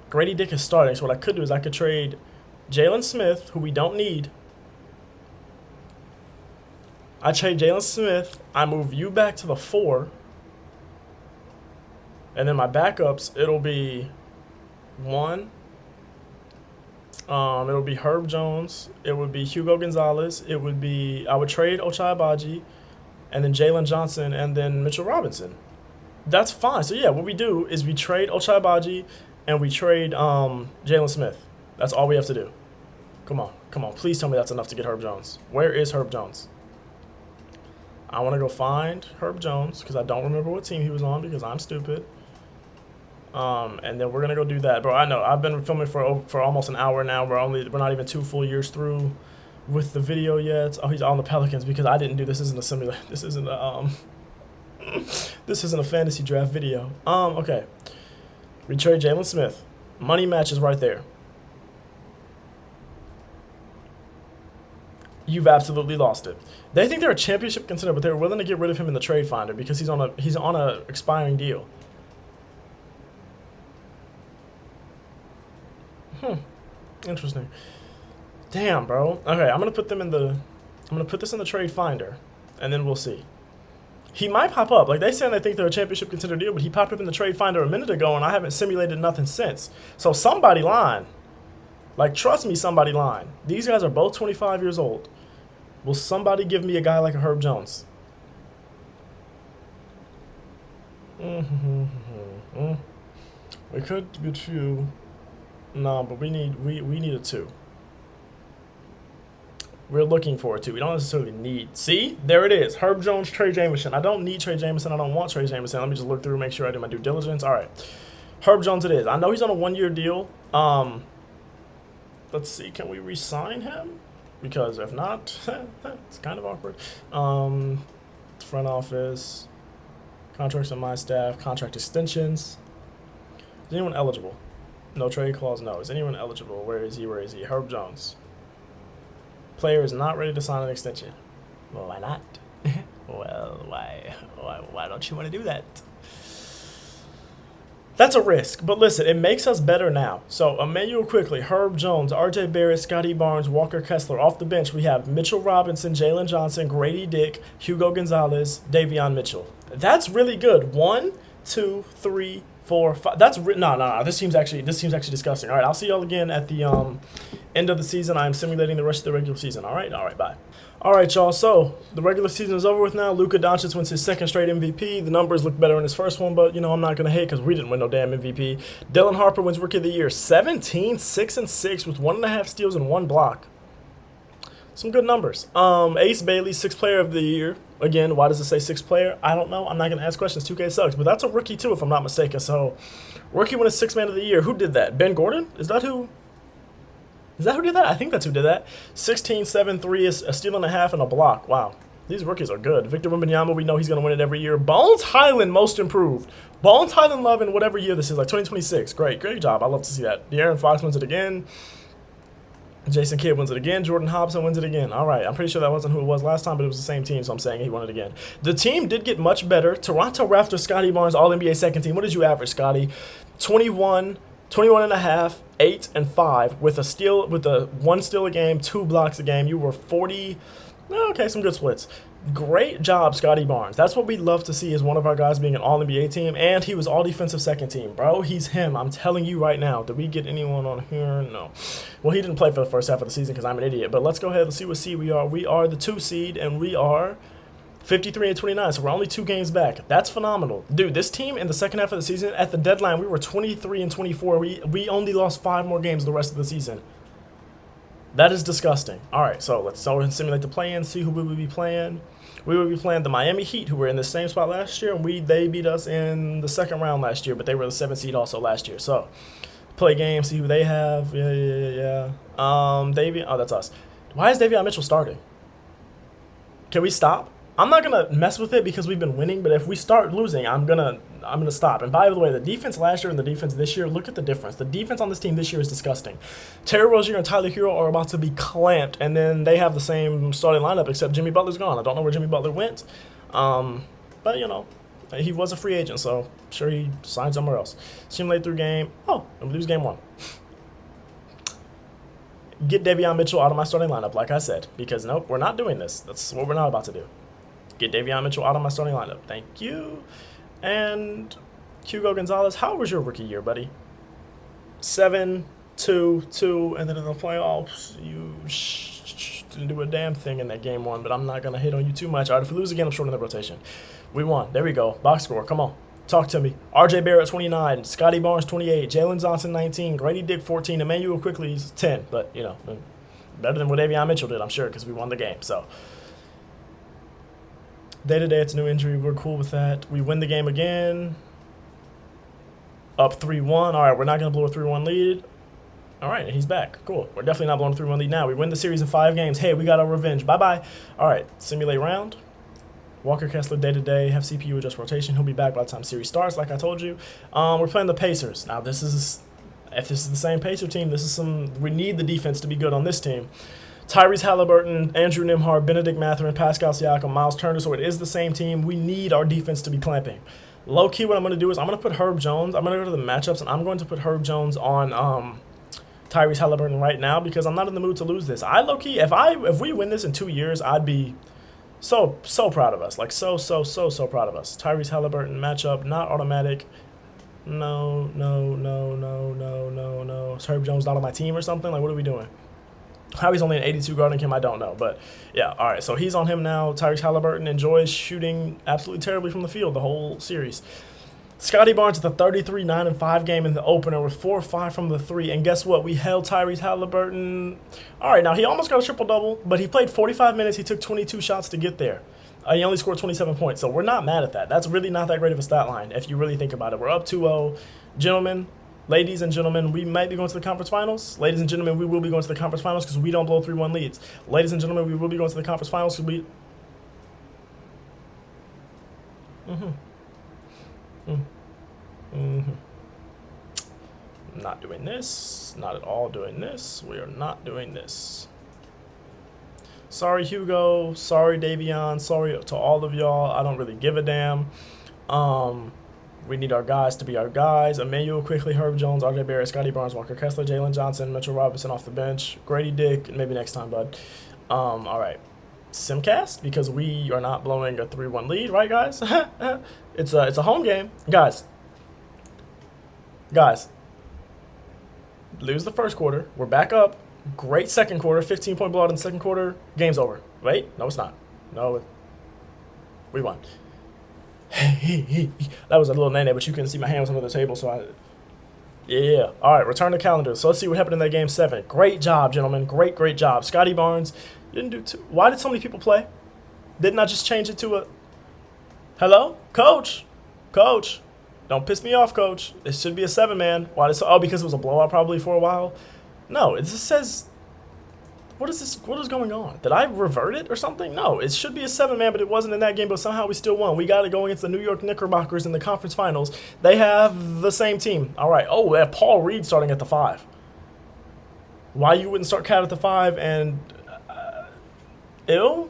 Grady Dick is starting. So what I could do is I could trade Jalen Smith, who we don't need. I trade Jalen Smith. I move you back to the 4. And then my backups, it'll be 1. It'll be Herb Jones. It would be Hugo Gonzalez. It would be, I would trade Ochai Agbaji, and then Jalen Johnson, and then Mitchell Robinson. That's fine. So yeah, what we do is we trade Ochai Agbaji, and we trade Jalen Smith. That's all we have to do. Come on, come on. Please tell me that's enough to get Herb Jones. Where is Herb Jones? I want to go find Herb Jones because I don't remember what team he was on because I'm stupid. And then we're gonna go do that, bro. I know I've been filming for almost an hour now. We're not even 2 full years through with the video yet. Oh, he's on the Pelicans because I didn't do this. Isn't a simulator. This isn't a this isn't a fantasy draft video. Okay. We trade Jalen Smith. Money matches right there. You've absolutely lost it. They think they're a championship contender, but they're willing to get rid of him in the trade finder because he's on a expiring deal. Interesting. Damn, bro. Okay, I'm gonna put this in the trade finder, and then we'll see. He might pop up. Like, they say they think they're a championship contender deal, but he popped up in the trade finder a minute ago, and I haven't simulated nothing since. So somebody lying. Like, trust me, somebody lying. These guys are both 25 years old. Will somebody give me a guy like a Herb Jones? We could get you. No, but we need a 2. We're looking for a 2. We don't necessarily need. See? There it is. Herb Jones, Trey Jameson. I don't need Trey Jameson. I don't want Trey Jameson. Let me just look through, make sure I do my due diligence. All right. Herb Jones it is. I know he's on a 1-year deal. Let's see. Can we re-sign him? Because if not, it's kind of awkward. Front office. Contracts on my staff. Contract extensions. Is anyone eligible? No trade clause, no. Is anyone eligible? Where is he? Where is he? Herb Jones. Player is not ready to sign an extension. Well, why not? Well, why don't you want to do that? That's a risk, but listen, it makes us better now. So, Emmanuel quickly, Herb Jones, R.J. Barrett, Scotty Barnes, Walker Kessler. Off the bench, we have Mitchell Robinson, Jalen Johnson, Grady Dick, Hugo Gonzalez, Davion Mitchell. That's really good. 1, 2, 3, 4, 5. That's no. This team's actually disgusting. All right, I'll see y'all again at the end of the season. I am simulating the rest of the regular season. All right, bye. All right, y'all. So the regular season is over with now. Luka Doncic wins his second straight MVP. The numbers look better in his first one, but I'm not gonna hate because we didn't win no damn MVP. Dylan Harper wins Rookie of the Year. 17, 6 and 6 with 1.5 steals and 1 block. Some good numbers. Ace Bailey, 6th Player of the Year. Again, why does it say 6th player? I don't know. I'm not gonna ask questions. 2K sucks, but that's a rookie too, if I'm not mistaken. So, rookie won a 6th Man of the Year. Who did that? Ben Gordon? Is that who did that? I think that's who did that. 16, 7, 3, a steal and a half, and a block. Wow. These rookies are good. Victor Wembanyama, we know he's going to win it every year. Bones Highland, most improved. Bones Highland love in whatever year this is, like 2026. Great job. I love to see that. De'Aaron Fox wins it again. Jason Kidd wins it again. Jordan Hobson wins it again. All right. I'm pretty sure that wasn't who it was last time, but it was the same team, so I'm saying he won it again. The team did get much better. Toronto Raptors, Scotty Barnes, All-NBA second team. What did you average, Scotty? 21 and a half, 8 and 5 with a 1 steal a game, 2 blocks a game. You were 40. Okay, some good splits. Great job, Scotty Barnes. That's what we love to see, is one of our guys being an All-NBA team, and he was all-defensive second team, bro. He's him. I'm telling you right now. Did we get anyone on here? No. Well, he didn't play for the first half of the season because I'm an idiot, but let's go ahead and see what seed we are. We are the 2 seed, and we are 53 and 29, so we're only 2 games back. That's phenomenal. Dude, this team in the second half of the season, at the deadline, we were 23 and 24. We only lost 5 more games the rest of the season. That is disgusting. All right, so let's go ahead and simulate the play-in, see who we would be playing. We would be playing the Miami Heat, who were in the same spot last year, and they beat us in the second round last year, but they were the 7th seed also last year. So, play game, see who they have. Yeah. Davion, oh, that's us. Why is Davion Mitchell starting? Can we stop? I'm not gonna mess with it because we've been winning, but if we start losing, I'm gonna stop. And by the way, the defense last year and the defense this year, look at the difference. The defense on this team this year is disgusting. Terry Rozier and Tyler Hero are about to be clamped, and then they have the same starting lineup except Jimmy Butler's gone. I don't know where Jimmy Butler went, but he was a free agent, so I'm sure he signed somewhere else. Simulate through game. Oh, and we lose game 1. Get Davion Mitchell out of my starting lineup, like I said, because nope, we're not doing this. That's what we're not about to do. Get Davion Mitchell out of my starting lineup. Thank you. And Hugo Gonzalez, how was your rookie year, buddy? 7, 2, 2, and then in the playoffs, you didn't do a damn thing in that game 1, but I'm not going to hit on you too much. All right, if we lose again, I'm shorting the rotation. We won. There we go. Box score. Come on. Talk to me. RJ Barrett, 29. Scotty Barnes, 28. Jalen Johnson, 19. Grady Dick, 14. Emmanuel Quickly, 10. But, better than what Davion Mitchell did, I'm sure, because we won the game. So, day-to-day, it's a new injury. We're cool with that. We win the game again. Up 3-1. All right, we're not going to blow a 3-1 lead. All right, and he's back. Cool. We're definitely not blowing a 3-1 lead now. We win the series in 5 games. Hey, we got our revenge. Bye-bye. All right, simulate round. Walker Kessler day-to-day. Have CPU adjust rotation. He'll be back by the time series starts, like I told you. We're playing the Pacers. Now, if this is the same Pacer team, we need the defense to be good on this team. Tyrese Halliburton, Andrew Nembhard, Benedict Mathurin, Pascal Siakam, Miles Turner. So it is the same team. We need our defense to be clamping. Low-key, what I'm going to do is I'm going to put Herb Jones. I'm going to go to the matchups, and I'm going to put Herb Jones on Tyrese Halliburton right now because I'm not in the mood to lose this. Low-key, if we win this in 2 years, I'd be so proud of us. Like, so proud of us. Tyrese Halliburton matchup, not automatic. No. Is Herb Jones not on my team or something? Like, what are we doing? How he's only an 82 guarding him, I don't know. But, yeah, all right. So he's on him now. Tyrese Halliburton enjoys shooting absolutely terribly from the field the whole series. Scotty Barnes at the 33, 9 and 5 game in the opener with 4 or 5 from the 3. And guess what? We held Tyrese Halliburton. All right, now he almost got a triple-double, but he played 45 minutes. He took 22 shots to get there. He only scored 27 points, so we're not mad at that. That's really not that great of a stat line if you really think about it. We're up 2-0. Gentlemen, ladies and gentlemen, we might be going to the conference finals. Ladies and gentlemen, we will be going to the conference finals because we don't blow 3-1 leads. Ladies and gentlemen, we will be going to the conference finals because we... Not doing this. Not at all doing this. We are not doing this. Sorry, Hugo. Sorry, Davion. Sorry to all of y'all. I don't really give a damn. We need our guys to be our guys. Emmanuel Quickly, Herb Jones, RJ Barrett, Scotty Barnes, Walker Kessler, Jalen Johnson, Mitchell Robinson off the bench, Grady Dick, maybe next time, bud. All right. Simcast, because we are not blowing a 3-1 lead, right, guys? It's a home game. Guys, Guys, lose the first quarter. We're back up. Great second quarter. 15-point blowout in the second quarter. Game's over. Wait, no, it's not. No, we won. That was a little nene, but you couldn't see my hand was under the table, so I. Yeah. All right, return to calendar. So let's see what happened in that game 7. Great job, gentlemen. Great job. Scotty Barnes, you didn't do too. Why did so many people play? Didn't I just change it to a. Hello? Coach? Coach? Don't piss me off, coach. It should be a 7-man. Why did oh, because it was a blowout probably for a while? No, it just says. What is this? What is going on? Did I revert it or something? No, it should be a 7-man, but it wasn't in that game, but somehow we still won. We got it going against the New York Knickerbockers in the conference finals. They have the same team. All right. Oh, they have Paul Reed starting at the 5. Why you wouldn't start Cat at the 5 and... ill?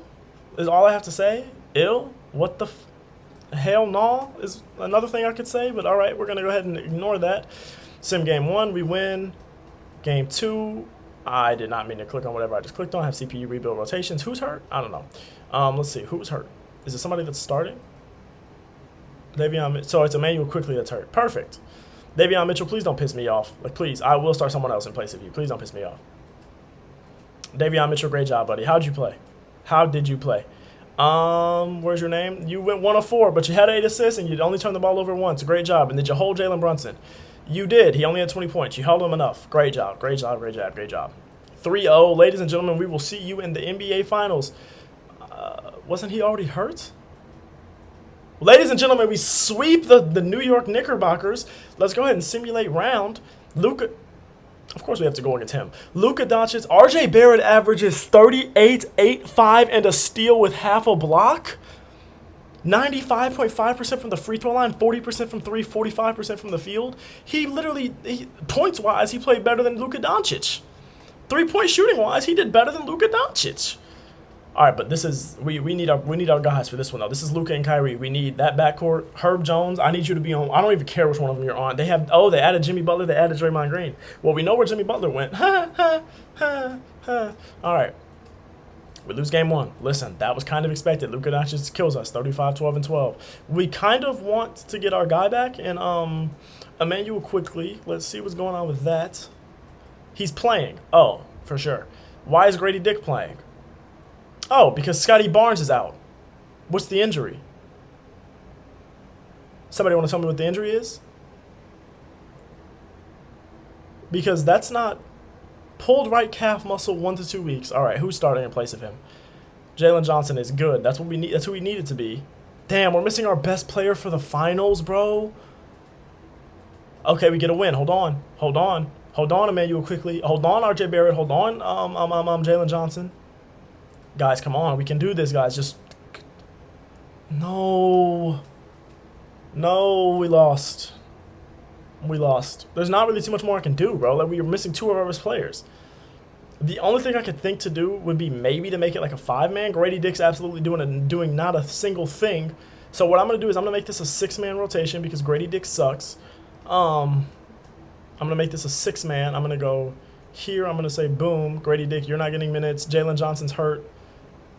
Is all I have to say? Ill? What the hell no? Is another thing I could say, but all right, we're going to go ahead and ignore that. Sim game 1, we win. Game 2... I did not mean to click on whatever I just clicked on. Have CPU rebuild rotations. Who's hurt? I don't know. Let's see. Who's hurt? Is it somebody that's starting? Davion. So it's Emmanuel Quickly that's hurt. Perfect. Davion Mitchell, please don't piss me off. Like, please. I will start someone else in place of you. Please don't piss me off. Davion Mitchell, great job, buddy. How'd you play? How did you play? Where's your name? You went 1 of 4, but you had 8 assists and you only turned the ball over once. Great job. And did you hold Jalen Brunson? You did. He only had 20 points. You held him enough. Great job. Great job. Great job. Great job. 3-0. Ladies and gentlemen, we will see you in the NBA Finals. Wasn't he already hurt? Ladies and gentlemen, we sweep the New York Knickerbockers. Let's go ahead and simulate round. Luka. Of course we have to go against him. Luka Doncic. RJ Barrett averages 38, 8, 5, and a steal with half a block. 95.5% from the free throw line, 40% from 3, 45% from the field. He literally, points-wise, he played better than Luka Doncic. 3-point shooting-wise, he did better than Luka Doncic. All right, but this is we need our guys for this one though. This is Luka and Kyrie. We need that backcourt. Herb Jones, I need you to be on. I don't even care which one of them you're on. They added Jimmy Butler. They added Draymond Green. Well, we know where Jimmy Butler went. All right. We lose game 1. Listen, that was kind of expected. Luka Doncic kills us, 35, 12, and 12. We kind of want to get our guy back, and Emmanuel Quickly. Let's see what's going on with that. He's playing. Oh, for sure. Why is Grady Dick playing? Oh, because Scotty Barnes is out. What's the injury? Somebody want to tell me what the injury is? Because that's not... Pulled right calf muscle, 1 to 2 weeks. All right, who's starting in place of him? Jalen Johnson is good. That's what we need. That's who we needed to be. Damn, we're missing our best player for the finals, bro. Okay, we get a win. Hold on. Hold on. Hold on, Emmanuel Quickly. Hold on, RJ Barrett. Hold on, Jalen Johnson. Guys, come on. We can do this, guys. Just no. No, we lost. We lost. There's not really too much more I can do, bro. Like, we were missing 2 of our best players. The only thing I could think to do would be maybe to make it like a 5-man. Grady Dick's absolutely doing not a single thing. So what I'm going to do is I'm going to make this a 6-man rotation because Grady Dick sucks. I'm going to make this a 6-man. I'm going to go here. I'm going to say, boom, Grady Dick, you're not getting minutes. Jalen Johnson's hurt.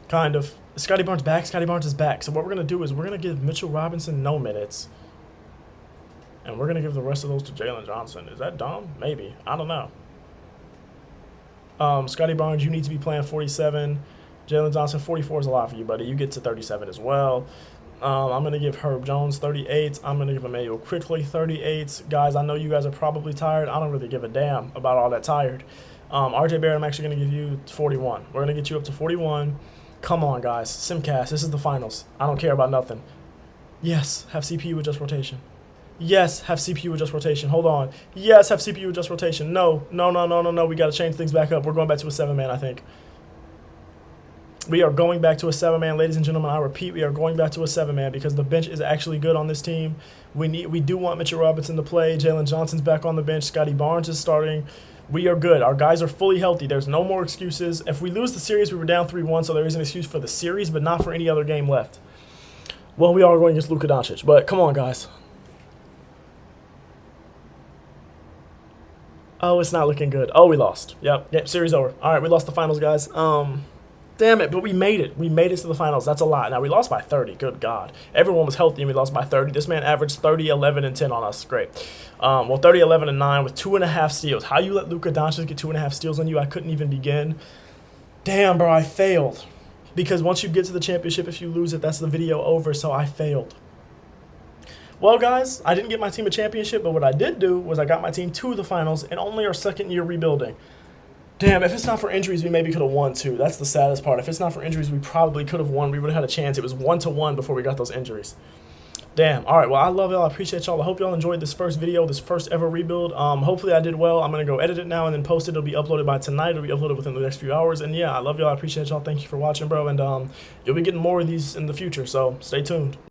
Kind of. Is Scotty Barnes back? Scotty Barnes is back. So what we're going to do is we're going to give Mitchell Robinson no minutes. And we're going to give the rest of those to Jalen Johnson. Is that dumb? Maybe. I don't know. Scotty Barnes, you need to be playing 47. Jalen Johnson, 44 is a lot for you, buddy. You get to 37 as well. I'm going to give Herb Jones 38. I'm going to give Emmanuel Quickly 38. Guys, I know you guys are probably tired. I don't really give a damn about all that tired. RJ Barrett, I'm actually going to give you 41. We're going to get you up to 41. Come on, guys. Simcast, this is the finals. I don't care about nothing. Yes, have CPU adjust rotation. Yes, have CPU adjust rotation. Hold on. Yes, have CPU adjust rotation. No. We got to change things back up. We're going back to a 7-man, I think. We are going back to a 7-man, ladies and gentlemen. I repeat, we are going back to a 7-man because the bench is actually good on this team. We do want Mitchell Robinson to play. Jalen Johnson's back on the bench. Scotty Barnes is starting. We are good. Our guys are fully healthy. There's no more excuses. If we lose the series, we were down 3-1, so there is an excuse for the series, but not for any other game left. Well, we are going against Luka Doncic, but come on, guys. Oh, it's not looking good. Oh, we lost. Yep, series over. All right, we lost the finals, guys. Damn it, but we made it. We made it to the finals. That's a lot. Now, we lost by 30. Good God. Everyone was healthy, and we lost by 30. This man averaged 30, 11, and 10 on us. Great. Well, 30, 11, and 9 with 2.5 steals. How you let Luka Doncic get 2.5 steals on you? I couldn't even begin. Damn, bro, I failed. Because once you get to the championship, if you lose it, that's the video over, so I failed. Well, guys, I didn't get my team a championship, but what I did do was I got my team to the finals in only our second year rebuilding. Damn, if it's not for injuries, we maybe could have won, too. That's the saddest part. If it's not for injuries, we probably could have won. We would have had a chance. It was 1-1 before we got those injuries. Damn. All right, well, I love y'all. I appreciate y'all. I hope y'all enjoyed this first video, this first ever rebuild. Hopefully I did well. I'm going to go edit it now and then post it. It'll be uploaded by tonight. It'll be uploaded within the next few hours. And, yeah, I love y'all. I appreciate y'all. Thank you for watching, bro. And you'll be getting more of these in the future, so stay tuned.